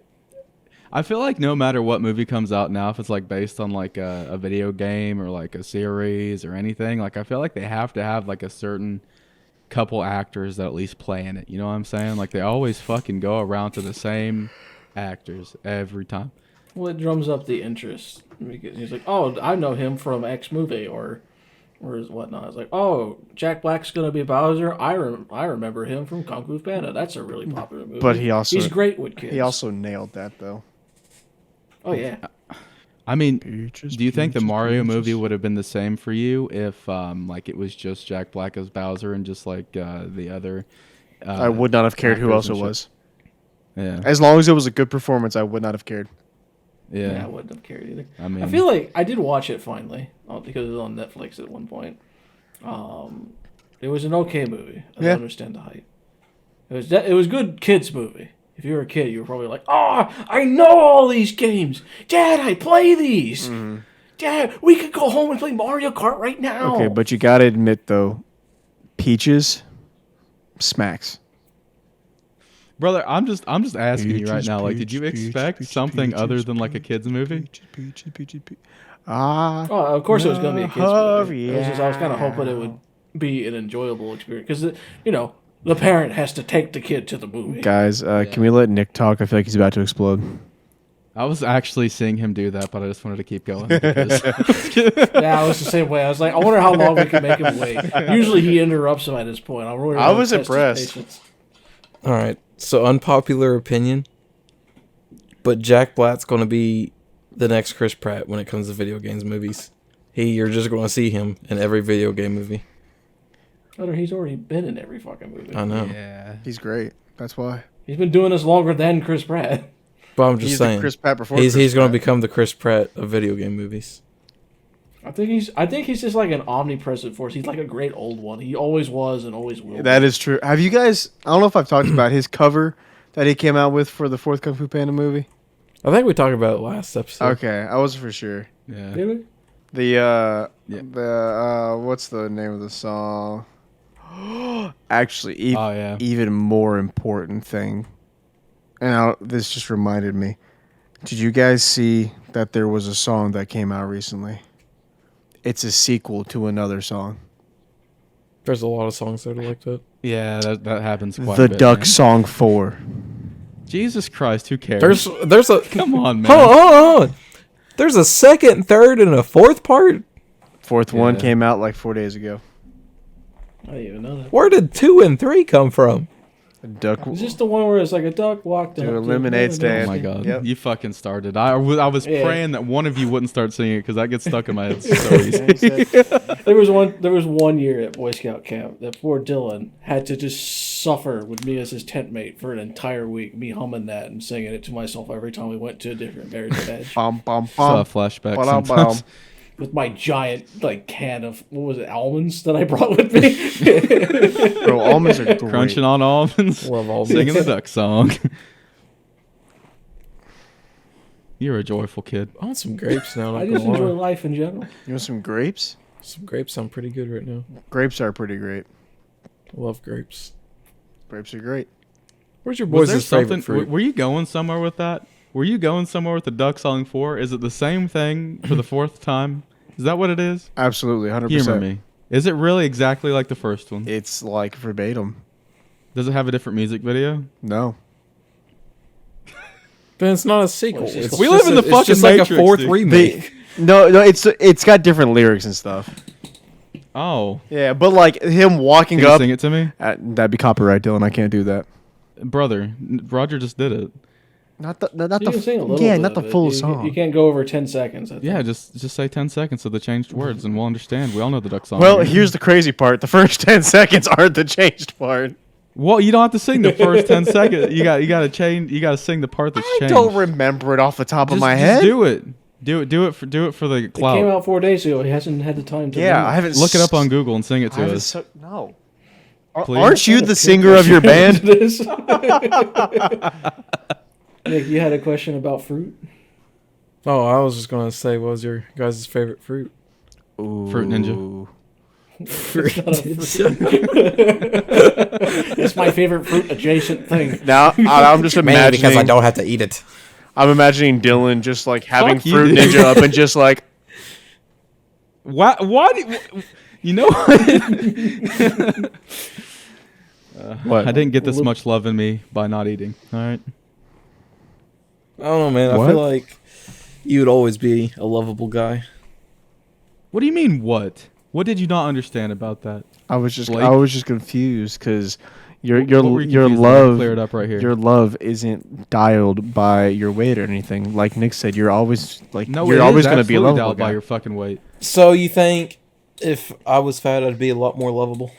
I feel like no matter what movie comes out now, if it's like based on like a video game or like a series or anything, like I feel like they have to have like a certain couple actors that at least play in it. You know what I'm saying? Like they always fucking go around to the same actors every time. Well, it drums up the interest. Because he's like, oh, I know him from X movie or whatnot. It's like, oh, Jack Black's gonna be Bowser. I remember him from Kung Fu Panda. That's a really popular movie. But he's great with kids. He also nailed that though. Oh yeah. I mean, do you think the Mario movie would have been the same for you if like it was just Jack Black as Bowser and just like the other? I would not have cared who else actors it and was. Yeah. As long as it was a good performance, I would not have cared. Yeah, I Yeah. wouldn't have cared either. I mean, I feel like I did watch it finally because it was on Netflix at one point. It was an okay movie. I Yeah. don't understand the hype. It was good kids movie. If you were a kid, you were probably like, "Oh, I know all these games, Dad. I play these. Dad, we could go home and play Mario Kart right now." Okay, but you gotta admit though, Peaches smacks. Brother, I'm just asking you right Peaches, now. Like, did you peaches, expect peaches, something peaches, other than like a kids movie? Peaches. Ah, Oh, of course it was going to be a kids movie. Oh, It was just, I was kind of hoping it would be an enjoyable experience because the parent has to take the kid to the movie. guys, can we let Nick talk? I feel like he's about to explode. I was actually seeing him do that, but I just wanted to keep going. Because Yeah, I was the same way. I was like, I wonder how long we can make him wait. Usually he interrupts him at this point. I was impressed. All right. So unpopular opinion, but Jack Black's going to be the next Chris Pratt when it comes to video games movies. You're just going to see him in every video game movie. He's already been in every fucking movie. I know. yeah, He's great. That's why. He's been doing this longer than Chris Pratt. But I'm just He's saying, the Chris Pratt before. he's Chris going to Pratt. become the Chris Pratt of video game movies. I think he's just like an omnipresent force. He's like a great old one. He always was and always will. That is true. Have you guys? I don't know if I've talked about his cover that he came out with for the fourth Kung Fu Panda movie. I think we talked about it last episode. Okay, I wasn't for sure. yeah. Really? The Yeah. what's the name of the song? Actually, Oh yeah. even more important thing, and this just reminded me. Did you guys see that there was a song that came out recently? It's a sequel to another song. There's a lot of songs that are like that. Yeah, that happens quite The a bit. Duck man. Song 4. Jesus Christ, who cares? There's a Come on, man. hold on. There's a second, third, and a fourth part. Fourth one Yeah. came out like 4 days ago. I didn't even know that. Where did 2 and 3 come from? Duck. Is this the one where it's like a duck walked up To a lemonade stand. Oh my God, Yep. you fucking started. I was Yeah. praying that one of you wouldn't start singing it because that gets stuck in my head so easy. There was one year at Boy Scout camp that poor Dylan had to just suffer with me as his tent mate for an entire week. Me humming that and singing it to myself every time we went to a different marriage bed. Bum, bum, Saw a bum. flashback Ba-dum, sometimes. With my giant can of what was it, almonds that I brought with me. Bro, almonds are great. Crunching on almonds, Love almonds. singing the duck song. You're a joyful kid. I want some grapes now. I Not just gonna enjoy lie. life in general. You want some grapes? Some grapes sound pretty good right now. Grapes are pretty great. I love grapes. Grapes are great. Where's your Was boys' there favorite something? fruit? Were you going somewhere with that? Were you going somewhere with the duck song 4? Is it the same thing for the fourth time? Is that what it is? Absolutely, 100%. Humor me. Is it really exactly like the first one? It's like verbatim. Does it have a different music video? No. Then it's not a sequel. Well, It's we just live in the it's fucking just like Matrix, a fourth dude. remake. No, it's got different lyrics and stuff. Oh, Yeah, but like him walking can you up, sing it to me, that'd be copyright, Dylan. I can't do that. brother? Roger just did it. Not the You can sing a little yeah, bit not the of it. full You song. You can't go over 10 seconds. I think. Yeah, just say 10 seconds of the changed words, and we'll understand. We all know the duck song. Well, here's the crazy part: the first 10 seconds aren't the changed part. Well, you don't have to sing the first 10 seconds. You got to change. You got to sing the part that's I changed. don't remember it off the top of my Just head. do it. Do it for the It came clout. out 4 days ago. He hasn't had the time to. Yeah, learn. I haven't Look it up on Google and sing it I to haven't us. no. Please? Aren't you What the a singer of your band? This. Nick, you had a question about fruit? Oh, I was just gonna say, what was your guys' favorite fruit? Fruit Ninja. It's my favorite fruit adjacent thing. Now I'm just imagining. don't have to eat it. I'm imagining Dylan just like having Fuck you, Fruit dude. Ninja up and just like Why? You know what? what? I didn't get this much love in me by not eating. All right. I don't know, man. What? I feel like you would always be a lovable guy. What do you mean? What? What did you not understand about that? I was just Blake? confused because your What were you your confused about? love Clear it up right here. your love isn't dialed by your weight or anything. Like Nick said, you're always like No, you're it always is going to be a absolutely lovable dialed by guy. your fucking weight. So you think if I was fat, I'd be a lot more lovable?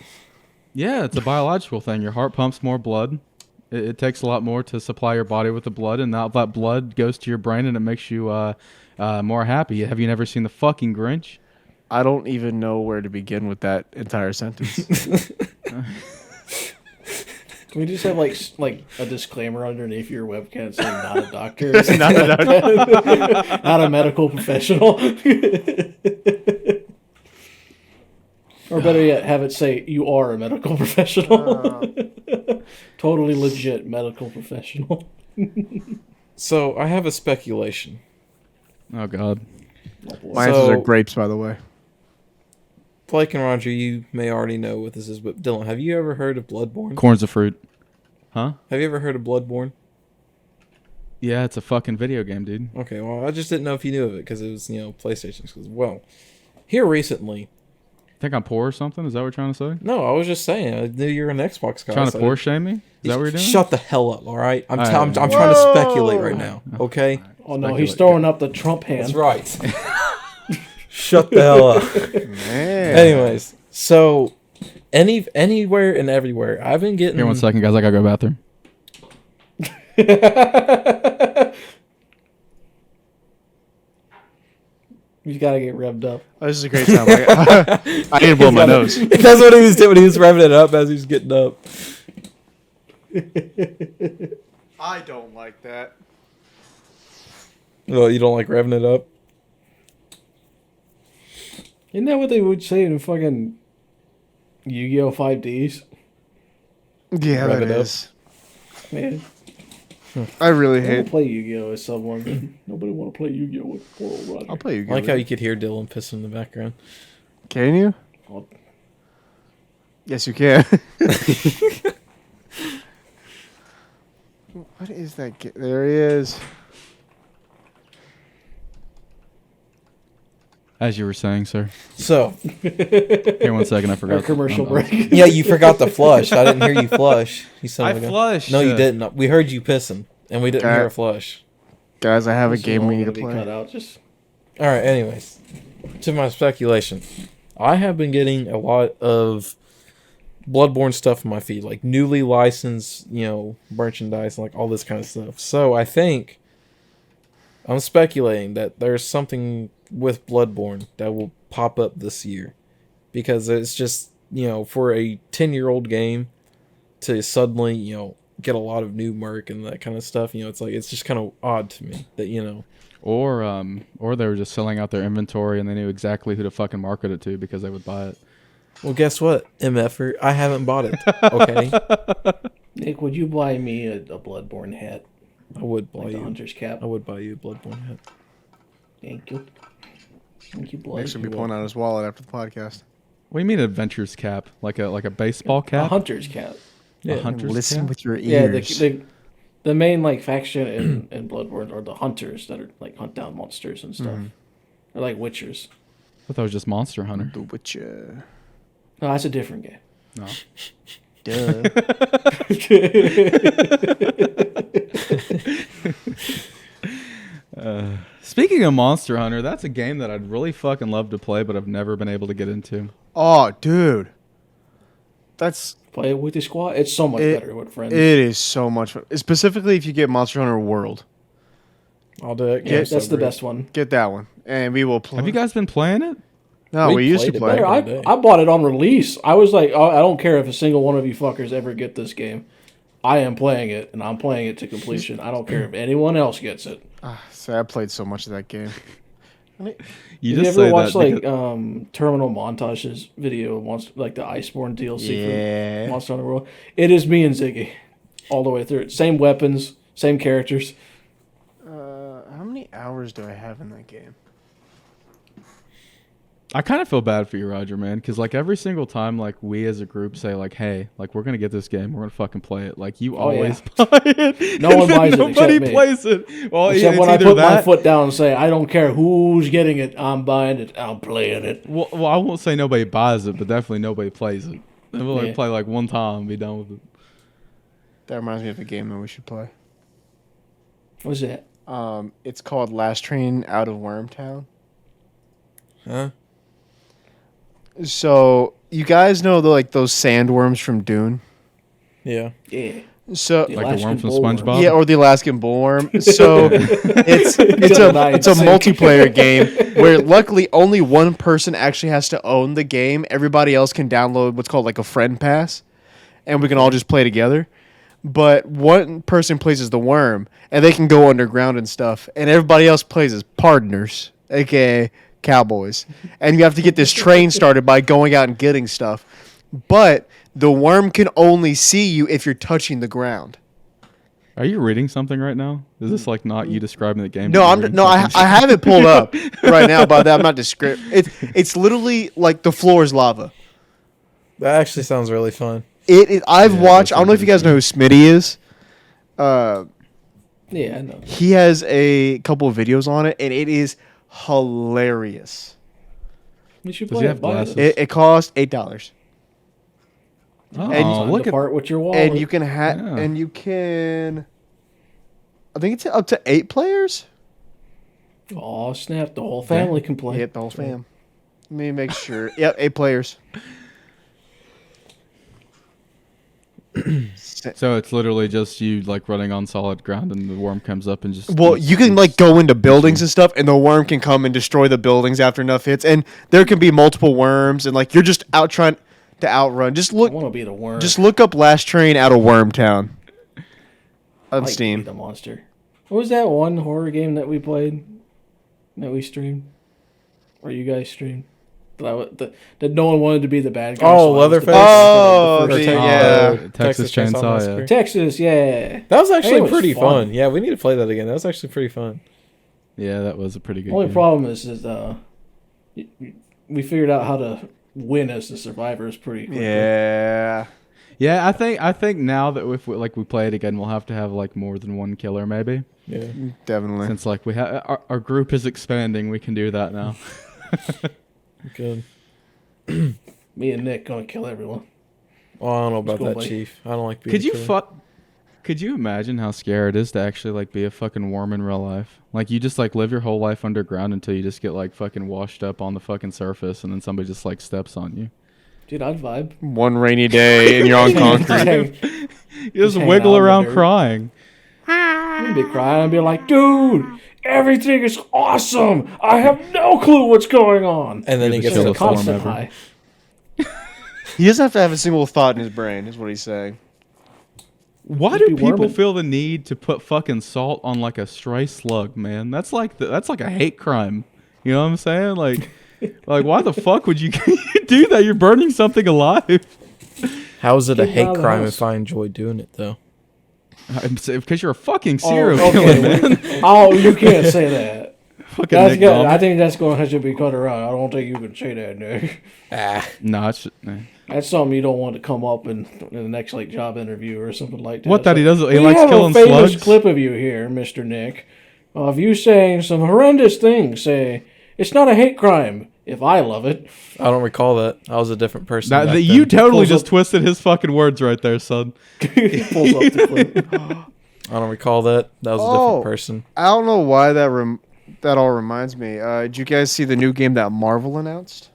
Yeah, it's a biological thing. Your heart pumps more blood. It takes a lot more to supply your body with the blood, and that blood goes to your brain, and it makes you more happy. Have you never seen the fucking Grinch? I don't even know where to begin with that entire sentence. Can we just have like a disclaimer underneath your webcam saying not a doctor, Not a doctor. not a medical professional, or better yet, have it say you are a medical professional, totally legit medical professional. So I have a speculation. Oh God. My answers are grapes, by the way. Blake and Roger, you may already know what this is, but Dylan, have you ever heard of Bloodborne? Corn's a fruit. Huh? Have you ever heard of Bloodborne? Yeah, it's a fucking video game, dude. Okay, well, I just didn't know if you knew of it because it was, PlayStation exclusive. Well, here recently. Think I'm poor or something? Is that what you're trying to say? No, I was just saying. I knew you were an Xbox guy. Trying to poor shame me? Is that what you're doing? Shut the hell up, all right? I'm All right. trying to speculate right now, okay? Oh no, he's throwing up the Trump hand. That's right. Shut the hell up. Man. Anyways, so anywhere and everywhere, I've been getting. Here, 1 second, guys. I gotta go to the bathroom. You gotta get revved up. Oh, this is a great time. I need to blow my nose. That's what he was doing. He was revving it up as he was getting up. I don't like that. Well, you don't like revving it up? Isn't that what they would say in fucking Yu-Gi-Oh 5Ds? Yeah, Rev that it up. is. Man, I really I want hate. to play Yu-Gi-Oh with someone. Nobody want to play Yu-Gi-Oh with poor old Roger. I'll play you. I like how you could hear Dylan pissing in the background. Can you? Well, Yes, you can. What is that? There he is. As you were saying, sir. So, Here, 1 second. I forgot. our commercial Oh, break. yeah, you forgot to flush. I didn't hear you flush. You son I of a gun. flushed. No, you didn't. We heard you pissing, and we didn't hear a flush. Guys, I have a This is game all we need to gonna be cut play. out. Just All right, anyways, to my speculation. I have been getting a lot of Bloodborne stuff in my feed, like newly licensed, merchandise, like all this kind of stuff. So I think I'm speculating that there's something with Bloodborne that will pop up this year, because it's just, for a 10-year-old game to suddenly, get a lot of new merc and that kind of stuff, it's just kind of odd to me that, Or they were just selling out their inventory and they knew exactly who to fucking market it to because they would buy it. well, guess what, MFer, I haven't bought it, okay? Nick, would you buy me a Bloodborne hat, I would buy like the you. hunter's cap? I would buy you a Bloodborne hat. Thank you. Thank you, Blake. Nick's gonna be pulling out his wallet after the podcast. What do you mean adventures cap? Like a baseball A cap? hunter's cap. A hunter's Listen cap? with your Yeah, ears. the main faction in Bloodborne are the hunters that are hunt down monsters and stuff. They're like witchers. I thought that was just Monster Hunter. The Witcher. No, that's a different game. No. Duh. Speaking of Monster Hunter, that's a game that I'd really fucking love to play, but I've never been able to get into. Oh, dude. That's Play it with the squad. It's so much better with friends. It is so much fun. Specifically if you get Monster Hunter World. I'll do it. Yeah, that's the best one. Get that one. And we will play. Have you guys been playing it? No, We we used to played it play. better. I, day. I bought it on release. I was like, I don't care if a single one of you fuckers ever get this game. I am playing it, and I'm playing it to completion. I don't care if anyone else gets it. So I played so much of that game. You Did just you ever say watch that because- Terminal Montage's video, like the Iceborne DLC Yeah. for Monster Hunter World? It is me and Ziggy all the way through it. Same weapons, same characters. How many hours do I have in that game? I kind of feel bad for you, Roger, man, because every single time we as a group say hey, we're gonna get this game, we're gonna fucking play it. You always buy it. No one and then buys it nobody except me. plays it. Well, Except it's when I either put my that- foot down and say, I don't care who's getting it, I'm buying it, I'm playing it. Well, I won't say nobody buys it, but definitely nobody plays it. And we'll Yeah. play one time and be done with it. That reminds me of a game that we should play. What's that? It's called Last Train Out of Wormtown. Huh? So you guys know those sandworms from Dune? Yeah. Yeah. So The Like the worm Alaskan from bullworm. SpongeBob? yeah, or the Alaskan bullworm. So it's Nice. a multiplayer game where luckily only one person actually has to own the game. Everybody else can download what's called like a friend pass, and we can all just play together. But one person plays as the worm, and they can go underground and stuff, and everybody else plays as partners, aka cowboys. And you have to get this train started by going out and getting stuff. But the worm can only see you if you're touching the ground. Are you reading something right now? Is this like not you describing the game? No, but you're I'm reading no, I something? have it pulled up right now, but I'm not descriptive. It's literally like the floor is lava. That actually sounds really fun. I've Yeah, watched. that I don't know if you sounds guys know who Smitty is. Yeah, I know. He has a couple of videos on it, and it is hilarious. We should Does play he it. have Buy glasses? it. It costs $8, Oh, Time look to at part with your wallet. and you can Yeah. and you can. I think it's up to 8 players. Oh snap! The whole family can play. Yep, the whole fam. Let me make sure. Yep, 8 players. So it's literally just you like running on solid ground, and the worm comes up and just. Well, you can like go into buildings and stuff, and the worm can come and destroy the buildings after enough hits. And there can be multiple worms, and like you're just out trying to outrun. Just I look, want to be the worm. just look up Last Train Out of Wormtown I on like to be Steam. the monster. What was that one horror game that we played? That we streamed, or you guys streamed? That no one wanted to be the bad guy. Oh, so I was the Leatherface. bad guy. Oh, The first the- time, yeah. Texas Chainsaw, yeah. Massacre. Texas, yeah. That was actually It was pretty fun. fun. Yeah, we need to play that again. That was actually pretty fun. Yeah, that was a pretty good. Only game. problem is we figured out how to win as the survivors pretty quickly. Yeah. Yeah, I think now that if we play it again, we'll have to have like more than one killer maybe. Yeah. Definitely. Since like we have our group is expanding, we can do that now. Good. Me and Nick gonna kill everyone. Oh, I don't know about Let's go, that, buddy. Chief. I don't like being Could you killed. Could you imagine how scary it is to actually like be a fucking worm in real life? Like you just like live your whole life underground until you just get like fucking washed up on the fucking surface, and then somebody just like steps on you. Dude, I'd vibe. One rainy day, and you're on concrete. You just hang wiggle out in the around dirt. crying. I'd be crying. I'd be like, dude, everything is awesome. I have no clue what's going on. And then he the gets It's to a chillest the worm constant ever. high. He doesn't have to have a single thought in his brain, is what he's saying. Why Just do be people worming. feel the need to put fucking salt on like a stray slug, man? That's like a hate crime. You know what I'm saying? Like why the fuck would you do that? You're burning something alive. How is it a Get hate out of the crime house. if I enjoy doing it though? Because you're a fucking Oh, serial okay. killer, man. Oh, you can't say that. Fucking That's Nick good. Dahmer. I think that's going to have to be cut around. I don't think you can say that, Nick. Ah. No, it's nah. That's something you don't want to come up in the next like job interview or something like that. What, that he doesn't- he we likes have killing a famous slugs? clip of you here, Mr. Nick, of you saying some horrendous things. Say it's not a hate crime if I love it. I don't recall that. I was a different person. That, back that you then. totally Pulls just up- twisted his fucking words right there, son. He pulls up the clip. I don't recall that. That was a Oh. different person. I don't know why that all reminds me. Did you guys see the new game that Marvel announced?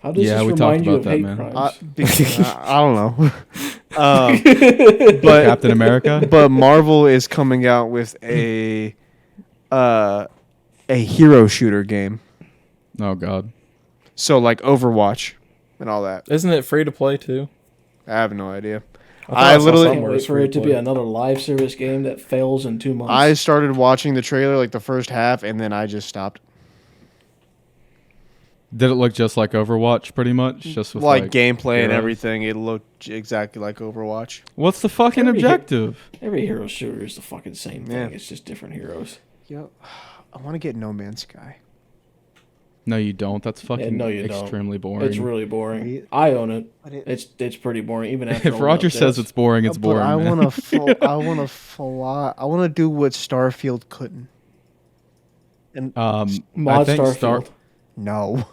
How does Yeah, this we talked remind you about of that, hate man. crimes? I don't know. But Captain America. but Marvel is coming out with a hero shooter game. Oh god. So like Overwatch and all that. Isn't it free to play too? I have no idea. thought I saw literally- Can't somewhere wait it's for free it to to be play. another live service game that fails in 2 months. I started watching the trailer like the first half, and then I just stopped. Did it look just like Overwatch, pretty much? Just with Like gameplay and heroes? everything, it looked exactly like Overwatch. What's the fucking Every hit- objective? Every hero shooter is the fucking same thing. Yeah. It's just different heroes. Yep. I want to get No Man's Sky. No, you don't. That's fucking no, you don't. extremely boring. It's really boring. Right. I own it. But it- It's pretty boring. Even after If all the Roger says updates. it's boring, it's But boring. I man. want to. I want to fly. I want to do what Starfield couldn't. And I mod think Starfield. no.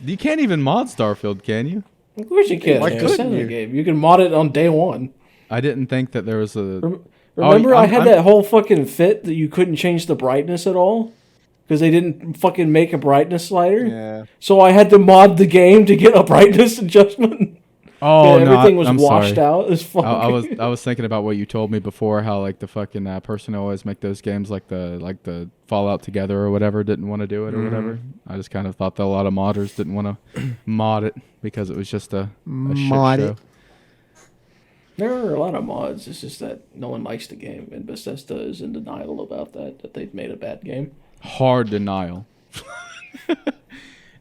You can't even mod Starfield, can you? Of course you can. Why It's couldn't in the you? game. You can mod it on day one. I didn't think that there was a. Remember, I had I'm- that whole fucking fit that you couldn't change the brightness at all because they didn't fucking make a brightness slider. Yeah. So I had to mod the game to get a brightness adjustment. Oh no, everything was I'm washed sorry. out. It's fucking. I was thinking about what you told me before. How like the fucking person who always make those games like the Fallout Together or whatever didn't want to do it or whatever. I just kind of thought that a lot of modders didn't want to mod it because it was just a shit Mod show. it. There are a lot of mods. It's just that no one likes the game, and Bethesda is in denial about that they've made a bad game. Hard denial.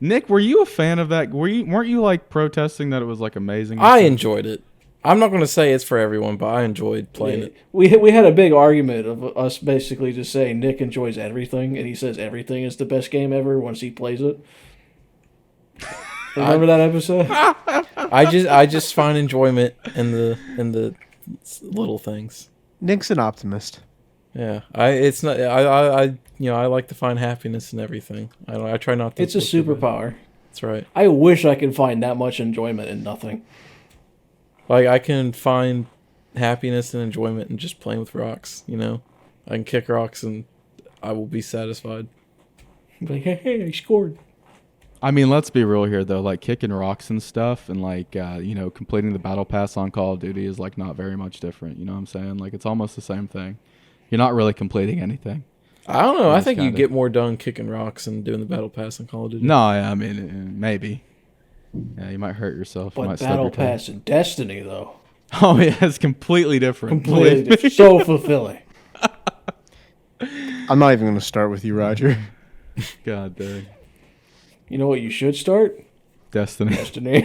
Nick, were you a fan of that? Weren't you like protesting that it was like amazing? I enjoyed it. I'm not going to say it's for everyone, but I enjoyed playing it. We had a big argument of us basically just saying Nick enjoys everything, and he says everything is the best game ever once he plays it. Remember that episode? I just find enjoyment in the little things. Nick's an optimist. Yeah, I like to find happiness in everything. I try not to. It's a superpower. That's right. I wish I could find that much enjoyment in nothing. Like I can find happiness and enjoyment in just playing with rocks. You know, I can kick rocks and I will be satisfied. Like, hey, I scored. I mean, let's be real here though. Like kicking rocks and stuff, and like completing the battle pass on Call of Duty is like not very much different. You know what I'm saying? Like it's almost the same thing. You're not really completing anything. I don't know. I It's think you kinda- get more done kicking rocks and doing the battle pass in Call of Duty. No, I mean maybe. Yeah, you might hurt yourself. You But might stub Battle your toe. Pass in Destiny, though, Oh yeah, it's completely different. completely Believe me. different. So fulfilling. I'm not even going to start with you, Roger. God dang. You know what you should start? Destiny. Destiny.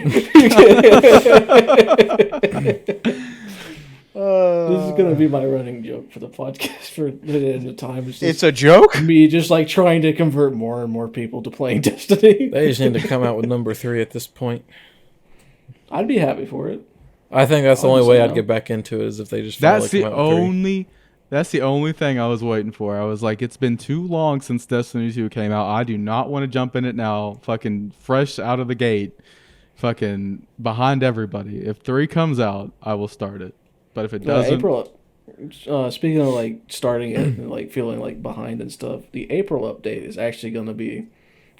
This is gonna be my running joke for the podcast for the end of time. It's It's just a joke? me just like trying to convert more and more people to playing Destiny. They just need to come out with number 3 at this point. I'd be happy for it. I think that's the only Honestly, way I'd no. get back into it is if they just That's finally the come out with 3. only. That's the only thing I was waiting for. I was like, it's been too long since Destiny 2 came out. I do not want to jump in it now. Fucking fresh out of the gate. Fucking behind everybody. If 3 comes out, I will start it. But if it doesn't, April. Speaking of like starting it and like feeling like behind and stuff, the April update is actually going to be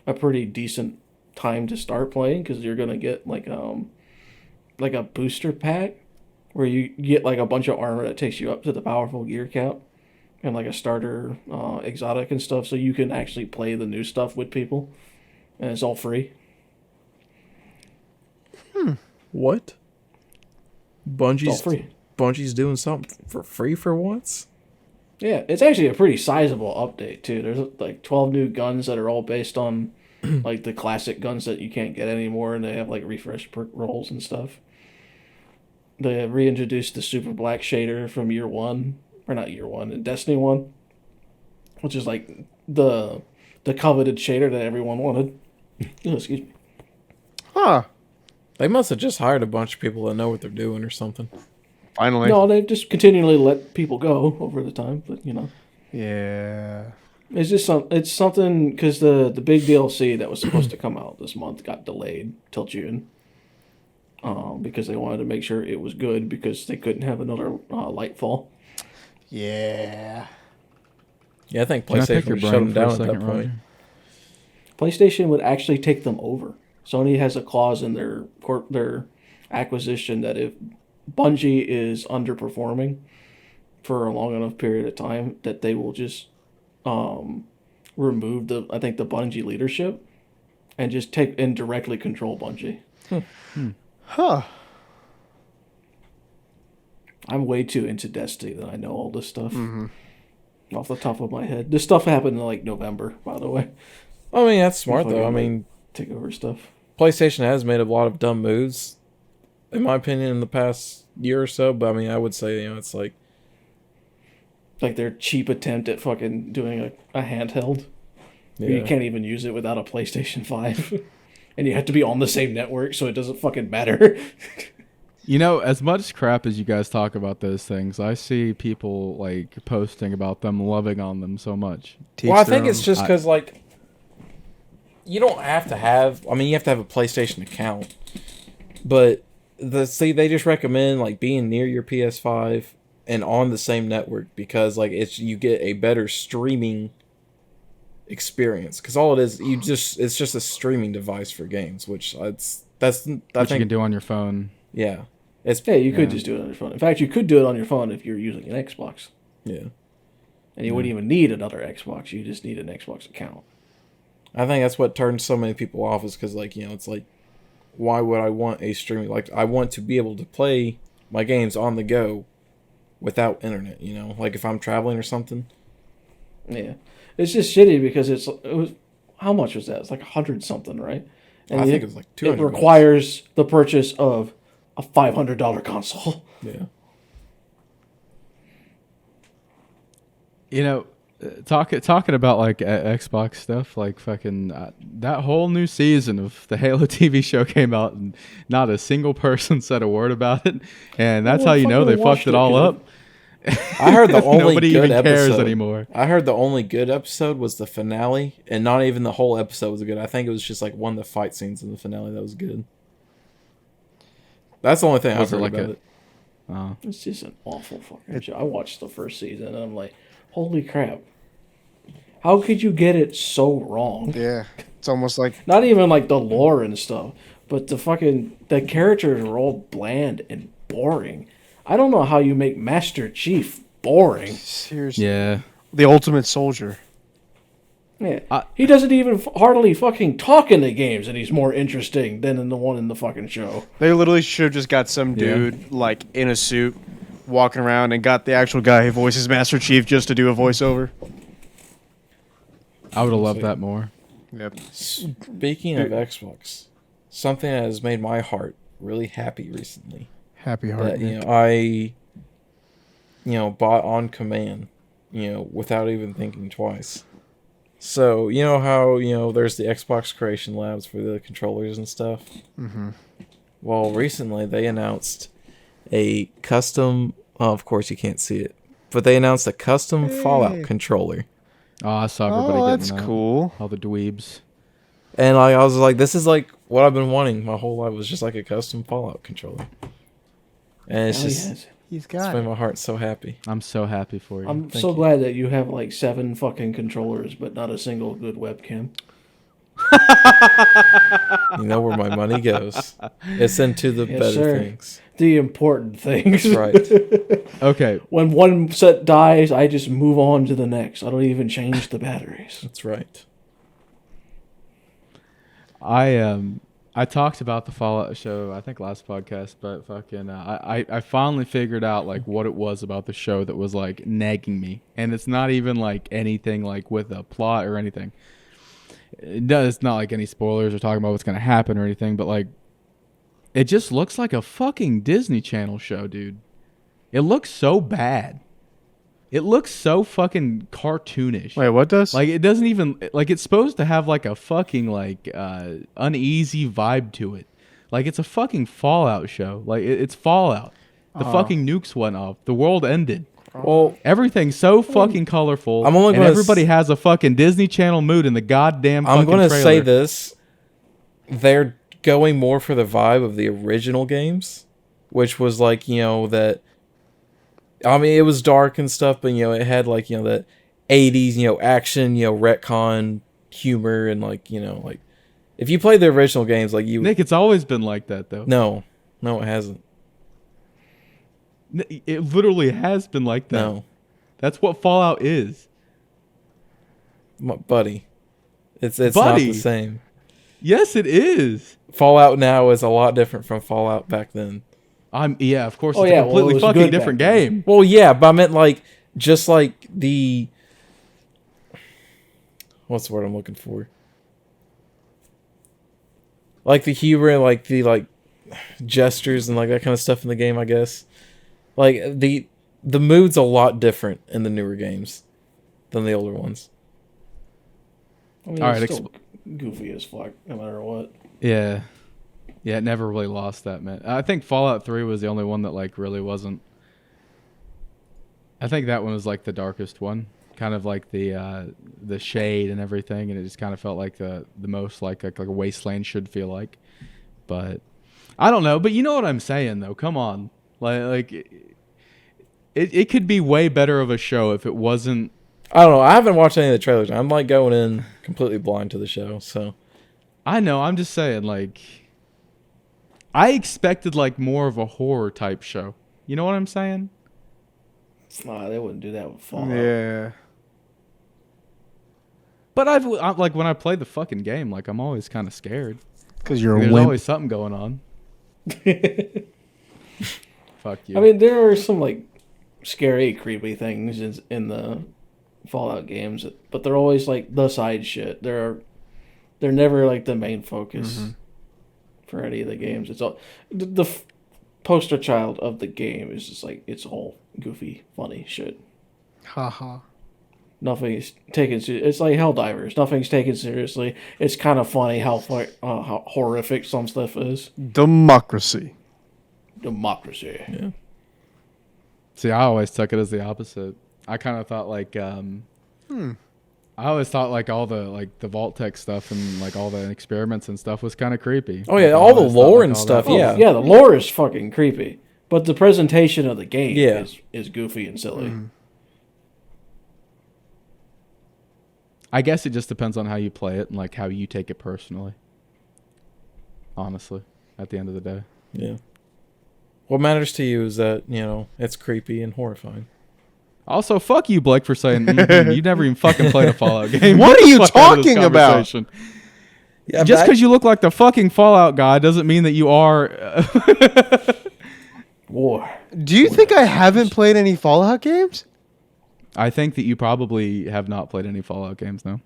a pretty decent time to start playing because you're going to get like a booster pack where you get like a bunch of armor that takes you up to the powerful gear count and like a starter exotic and stuff, so you can actually play the new stuff with people, and it's all free. What? It's all free. Bungie's doing something for free for once? Yeah, it's actually a pretty sizable update too. There's like 12 new guns that are all based on like the classic guns that you can't get anymore, and they have like refresh perk rolls and stuff. They have reintroduced the super black shader from year 1, or not year 1, in Destiny 1, which is like the coveted shader that everyone wanted. Oh, excuse me. Huh. They must have just hired a bunch of people that know what they're doing or something. Finally. No, they just continually let people go over the time, but you know. Yeah. It's just it's something because the big DLC that was supposed to come out this month got delayed till June. Because they wanted to make sure it was good because they couldn't have another Lightfall. Yeah. Yeah, I think Can I pick PlayStation your would shut them brain for a down at second, that point. Roger? PlayStation would actually take them over. Sony has a clause in their acquisition that if Bungie is underperforming for a long enough period of time, that they will just remove the Bungie leadership and just take and directly control Bungie. Huh. I'm way too into Destiny that I know all this stuff off the top of my head. This stuff happened in like November, by the way. I mean, that's smart though. I Fucking, mean, Take over stuff. PlayStation has made a lot of dumb moves, in my opinion, in the past year or so. But I mean, I would say, it's like, Like their cheap attempt at fucking doing a handheld. yeah. You can't even use it without a PlayStation 5. And you have to be on the same network, so it doesn't fucking matter. You know, as much crap as you guys talk about those things, I see people like posting about them, loving on them so much. Well, I think it's just because, like, you don't have to have... I mean, you have to have a PlayStation account. But, they just recommend, like, being near your PS5 and on the same network because, like, you get a better streaming experience. Because all it is, it's just a streaming device for games, which I Which you can do on your phone. Yeah, it's Yeah, you could just do it on your phone. In fact, you could do it on your phone if you're using an Xbox. yeah. And you wouldn't even need another Xbox. You just need an Xbox account. I think that's what turns so many people off is because, like, it's like, why would I want a streaming? Like, I want to be able to play my games on the go without internet, Like, if I'm traveling or something. Yeah. It's just shitty because it was, how much was that? It's like 100 something, right? And I think it was like 200. It requires the purchase of a $500 console. Yeah. Talking about like Xbox stuff, like fucking that whole new season of the Halo TV show came out, and not a single person said a word about it, and that's how you know they fucked it all up. I heard the only Nobody good even cares episode anymore. I heard the only good episode was the finale, and not even the whole episode was good. I think it was just like one of the fight scenes in the finale that was good. That's the only thing I've heard about it. It's just an awful fucking show. I watched the first season and I'm like, holy crap. How could you get it so wrong? Yeah, it's almost like Not even like the lore and stuff, but the characters are all bland and boring. I don't know how you make Master Chief boring. seriously. Yeah. The ultimate soldier. Yeah. He doesn't even hardly fucking talk in the games, and he's more interesting than in the one in the fucking show. They literally should have just got some dude like in a suit walking around and got the actual guy who voices Master Chief just to do a voiceover. I would have loved that more. Yep. Speaking of Xbox, something that has made my heart really happy recently. Happy heart. That, I bought on command, without even thinking twice. So, you know how, there's the Xbox Creation Labs for the controllers and stuff? Mm-hmm. Well, recently they announced a custom, of course you can't see it, but they announced a custom Fallout controller. Oh, I saw everybody that's getting that. cool. All the dweebs. And I was like, this is like what I've been wanting my whole life, was just like a custom Fallout controller. And it's just, He's it's got made it. my heart so happy. I'm so happy for you. I'm Thank so you. glad that you have like 7 fucking controllers, but not a single good webcam. You know where my money goes. It's into the Yes, better sir. things. The important things. That's right. Okay. When one set dies, I just move on to the next. I don't even change the batteries. That's right. I talked about the Fallout show, I think last podcast, but fucking I finally figured out like what it was about the show that was like nagging me, and it's not even like anything like with a plot or anything. It's not like any spoilers or talking about what's gonna happen or anything, but like it just looks like a fucking Disney Channel show, dude. It looks so bad. It looks so fucking cartoonish. Wait, what does? Like it doesn't even like it's supposed to have like a fucking like uneasy vibe to it. Like it's a fucking Fallout show. Like it's Fallout. The fucking nukes went off. The world ended. Well, Everything's so fucking colorful. I'm only and gonna everybody has a fucking Disney Channel mood in the goddamn fucking I'm going to trailer. say this. They're going more for the vibe of the original games, which was like, that... I mean, it was dark and stuff, but, it had like, that 80s, action, retcon humor and like, like... If you play the original games, like you... Nick, it's always been like that, though. No, it hasn't. It literally has been like that. No. That's what Fallout is. Buddy. It's not Buddy. the same. Yes, it is. Fallout now is a lot different from Fallout back then. Yeah, of course. Oh, It's yeah, a well, completely it was fucking good different back then. game. Well, yeah, but I meant like just like the what's the word I'm looking for? Like the humor, like the gestures and like that kind of stuff in the game, I guess. Like the mood's a lot different in the newer games than the older ones. I mean, All right, it's still goofy as fuck, no matter what. Yeah. Yeah, it never really lost that, man. I think Fallout 3 was the only one that, like, really wasn't... I think that one was, like, the darkest one. Kind of like the shade and everything, and it just kind of felt like the most like a wasteland should feel like. But, I don't know. But you know what I'm saying, though. Come on. Like it could be way better of a show if it wasn't... I don't know. I haven't watched any of the trailers. I'm like going in completely blind to the show, so... I know. I'm just saying, like... I expected like more of a horror type show. You know what I'm saying? Nah, they wouldn't do that with Fallout. Yeah. But like when I play the fucking game, like I'm always kind of scared. Because you're a There's wimp. always something going on. Fuck you. I mean, there are some like scary, creepy things in the Fallout games, but they're always like the side shit. They're never like the main focus for any of the games. It's all the poster child of the game is just like it's all goofy, funny shit. Haha. Nothing's taken. It's like Helldivers. Nothing's taken seriously. It's kind of funny how horrific some stuff is. Democracy. Democracy. Yeah. See, I always took it as the opposite. I kind of thought like, I always thought like all the Vault Tech stuff and like all the experiments and stuff was kind of creepy. Oh yeah, Like, I all the always thought, lore like, and all stuff. that- Yeah. Yeah, the lore is fucking creepy, but the presentation of the game Yeah. is goofy and silly. I guess it just depends on how you play it and like how you take it personally. Honestly, at the end of the day. Yeah. What matters to you is that, it's creepy and horrifying. Also, fuck you, Blake, for saying you never even fucking played a Fallout game. What Get are the you fuck out of this talking about? conversation. Yeah, Just because you look like the fucking Fallout guy doesn't mean that you are. War. Do you think I haven't played any Fallout games? I think that you probably have not played any Fallout games, no?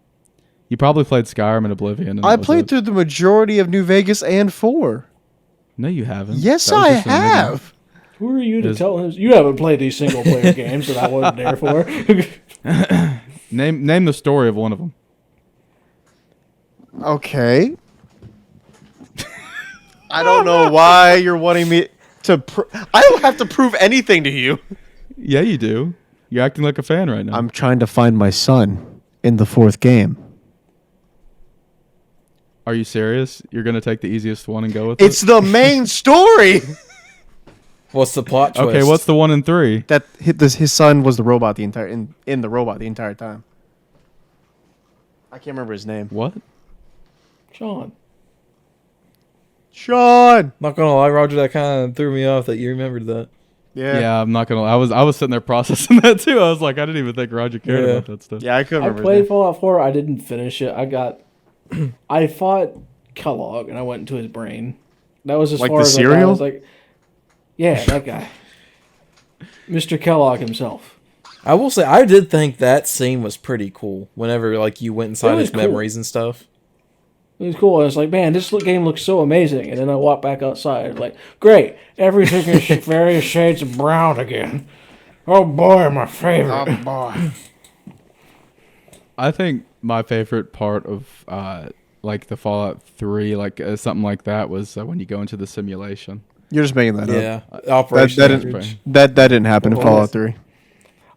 You probably played Skyrim and Oblivion. And I that was played it. through the majority of New Vegas and 4. No, you haven't. Yes, That was I just an enigma. have. Who are you to Is- tell him? You haven't played these single player games that I wasn't there for. Name the story of one of them. Okay. I don't know why you're wanting me to. I don't have to prove anything to you. Yeah, you do. You're acting like a fan right now. I'm trying to find my son in the 4th game. Are you serious? You're gonna take the easiest one and go with It's it? the main story. What's the plot twist? Okay, what's the 1 and 3? That his son was the robot the entire in the robot the entire time. I can't remember his name. What? Sean. Sean. Not gonna lie, Roger, that kind of threw me off that you remembered that. Yeah, I'm not gonna. I was sitting there processing that too. I was like, I didn't even think Roger cared Yeah. about that stuff. Yeah, I couldn't I remember. played his name. Fallout 4. I didn't finish it. I fought Kellogg and I went into his brain. That was as Like far the as I got. I cereal? was like, yeah, that guy. Mr. Kellogg himself. I will say, I did think that scene was pretty cool. Whenever like you went inside It was his cool. memories and stuff. It was cool. I was like, man, this game looks so amazing. And then I walked back outside. Like, great. Everything is various shades of brown again. Oh boy, my favorite. boy. I think my favorite part of like the Fallout 3, like something like that, was when you go into the simulation. You're just making that up. Yeah, Operation that Anchorage. That didn't happen in Well, Fallout 3.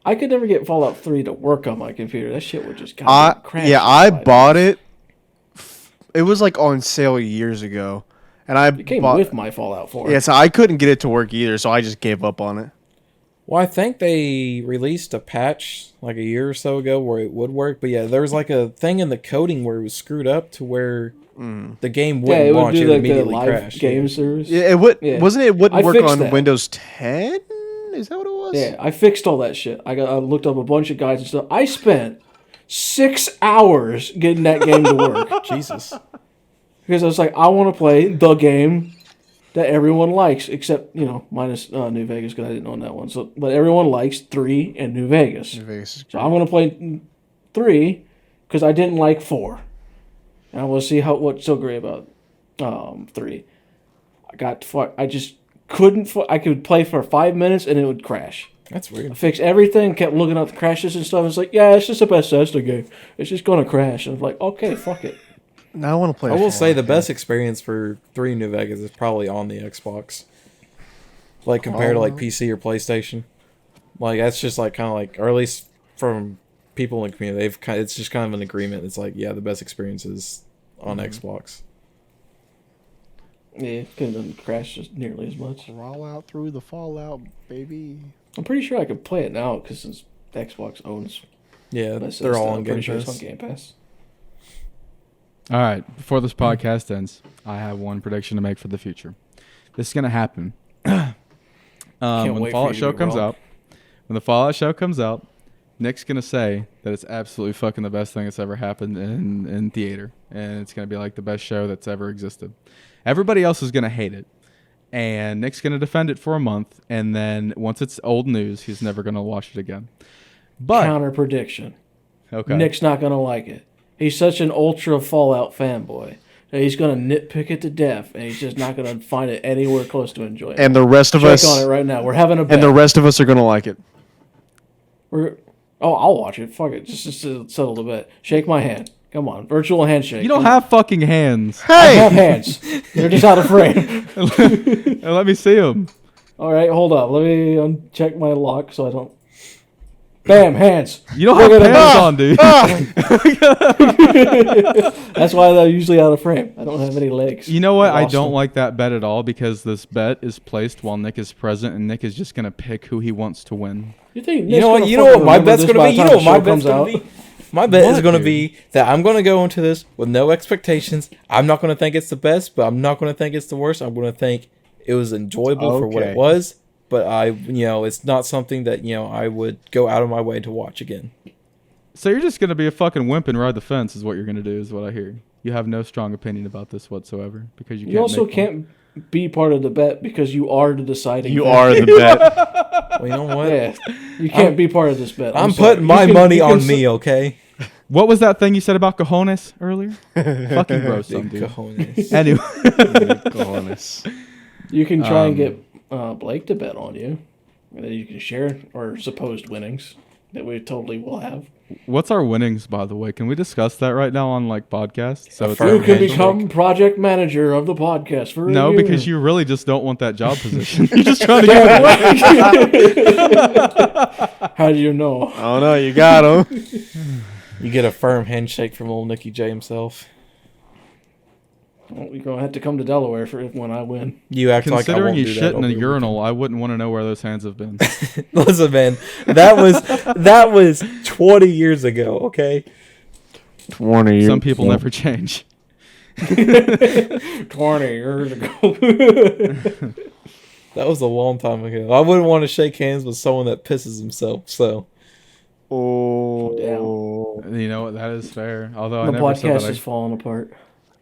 I could never get Fallout 3 to work on my computer. That shit would just kind of crash. I bought it. It was like on sale years ago, and I It came bought. with my Fallout 4. Yeah, so I couldn't get it to work either, so I just gave up on it. Well, I think they released a patch like a year or so ago where it would work, but yeah, there was like a thing in the coding where it was screwed up to where the game Yeah, wouldn't it would launch; do it would like the immediately live crash. game service. Yeah, it would. Yeah. Wasn't it? It wouldn't I work fixed on that. Windows 10. Is that what it was? Yeah, I fixed all that shit. I looked up a bunch of guides and stuff. I spent 6 hours getting that game to work. Jesus. Because I was like, I want to play the game that everyone likes, except, minus New Vegas, because I didn't own that one. So, but everyone likes 3 and New Vegas. New Vegas is So I'm going to play 3 because I didn't like 4. And I want to see what's so great about 3. I just couldn't. I could play for 5 minutes and it would crash. That's weird. I fixed everything, kept looking up the crashes and stuff. It's like, yeah, it's just a Bethesda game. It's just going to crash. And I was like, okay, fuck it. Now I want to play. I a will say Fallout the game. best experience for 3 New Vegas is probably on the Xbox. Like compared to like PC or PlayStation. Like that's just like kind of like, or at least from people in the community, it's just kind of an agreement. It's like, yeah, the best experience is on Xbox. Yeah, it couldn't crash just nearly as much. Roll out through the Fallout, baby. I'm pretty sure I could play it now because since Xbox owns Yeah, Bethesda, they're all on I'm Game pretty sure it's Pass. on Game Pass. All right, before this podcast ends, I have one prediction to make for the future. This is gonna happen. When the wait for Fallout you to show be comes wrong. out, when the Fallout show comes out, Nick's gonna say that it's absolutely fucking the best thing that's ever happened in theater, and it's gonna be like the best show that's ever existed. Everybody else is gonna hate it, and Nick's gonna defend it for a month, and then once it's old news, he's never gonna watch it again. But Counter prediction. okay, Nick's not gonna like it. He's such an ultra Fallout fanboy that he's gonna nitpick it to death, and he's just not gonna find it anywhere close to enjoying it. And the rest of Check us, on it right now. We're having a bet. and the rest of us are gonna like it. I'll watch it. Fuck it. Just to settle the bet. Shake my hand. Come on. Virtual handshake. you don't have fucking hands. I have hands. They're just out of frame. Let me see them. All right, hold up. Let me uncheck my lock so I don't. Bam, hands. You don't Look have at pants it. on, dude. That's why they're usually out of frame. I don't have any legs. You know what? I Lost don't them. like that bet at all because this bet is placed while Nick is present, and Nick is just gonna pick who he wants to win. You think You know what? You know what my bet's gonna be. You know what my bet's gonna be. My bet is What, gonna dude? be that I'm gonna go into this with no expectations. I'm not gonna think it's the best, but I'm not gonna think it's the worst. I'm gonna think it was enjoyable for what Okay. it was. But it's not something that I would go out of my way to watch again. So you're just gonna be a fucking wimp and ride the fence, is what you're gonna do, is what I hear. You have no strong opinion about this whatsoever because you can't. You also make one. can't be part of the bet because you are the deciding. You factor. are the bet. Well, you know what? Yeah, you can't be part of this bet. I'm sorry. putting my You can- money you can on s- me, okay? What was that thing you said about cojones earlier? Fucking gross, some Big dude. cojones. Anyway, Cojones. You can try and get Blake to bet on you, and then you can share our supposed winnings that we totally will have. what's our winnings, by the way? Can we discuss that right now on like podcast? So it's Firm You can handshake. become project manager of the podcast for a no, year. because you really just don't want that job position. You're just trying to get How do you know? Oh no, you got him. You get a firm handshake from old Nicky J himself. Well, you're gonna have to come to Delaware for when I win. You act like I Considering won't you do shit that in a over the urinal, I wouldn't want to know where those hands have been. weekend. Listen, man, that was 20 years ago. Okay. 20 years. Some people never change. 20 years ago. That was a long time ago. I wouldn't want to shake hands with someone that pisses himself. So Oh. You know what? That is fair. Although I The never said podcast that. is falling apart.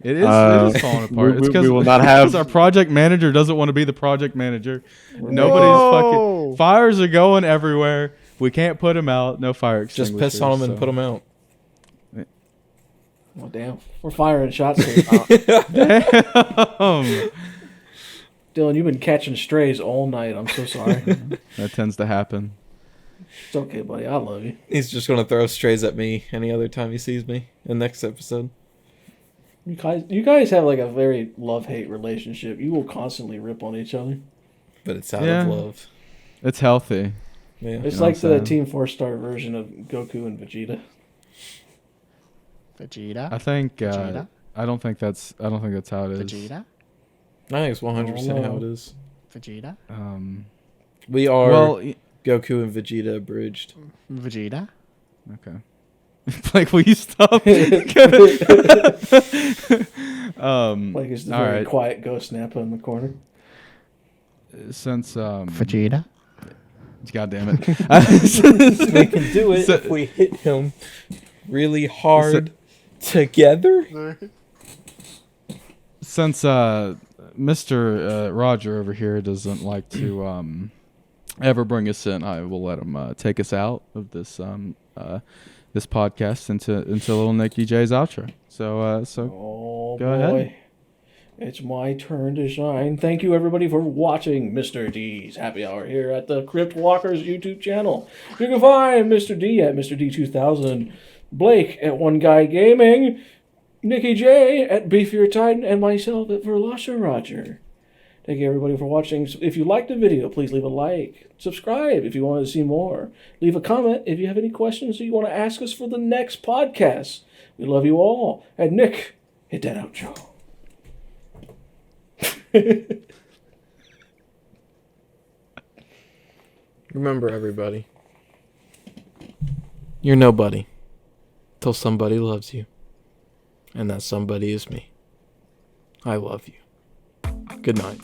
It is falling apart. we- It's because we will not have- our project manager doesn't want to be the project manager. Nobody's Whoa. fucking fires are going everywhere. We can't put them out. No fire just extinguishers. piss on them and so. put them out. Oh damn, we're firing shots here. Dylan, you've been catching strays all night. I'm so sorry. That tends to happen. It's okay, buddy. I love you. He's just gonna throw strays at me any other time he sees me in next episode. You guys have like a very love-hate relationship. You will constantly rip on each other. But it's out Yeah. of love. It's healthy. Yeah. It's know like what I'm the saying? Team 4-star version of Goku and Vegeta. Vegeta. I think. Vegeta? I don't think that's how it is. Vegeta. I think it's 100% how it is. Vegeta. We are Well, Goku and Vegeta abridged. Vegeta. okay. Like, will you stop? Like it's the all very right. quiet ghost Nappa in the corner. Since Vegeta. God damn it. We can do it So- if we hit him really hard together. Since Mr. Roger over here doesn't like to ever bring us in, I will let him take us out of this this podcast into little Nicky J's outro. So Oh Go boy. ahead. It's my turn to shine. Thank you everybody for watching Mr. D's Happy Hour here at the Crypt Walkers YouTube channel. You can find Mr. D at Mr. D2000, Blake at One Guy Gaming, Nicky J at Beefier Titan, and myself at Verlosher Roger. Thank you everybody for watching. If you liked the video, please leave a like. Subscribe if you want to see more. Leave a comment if you have any questions that you want to ask us for the next podcast. We love you all. And Nick, hit that outro. Remember, everybody, you're nobody till somebody loves you. And that somebody is me. I love you. Good night.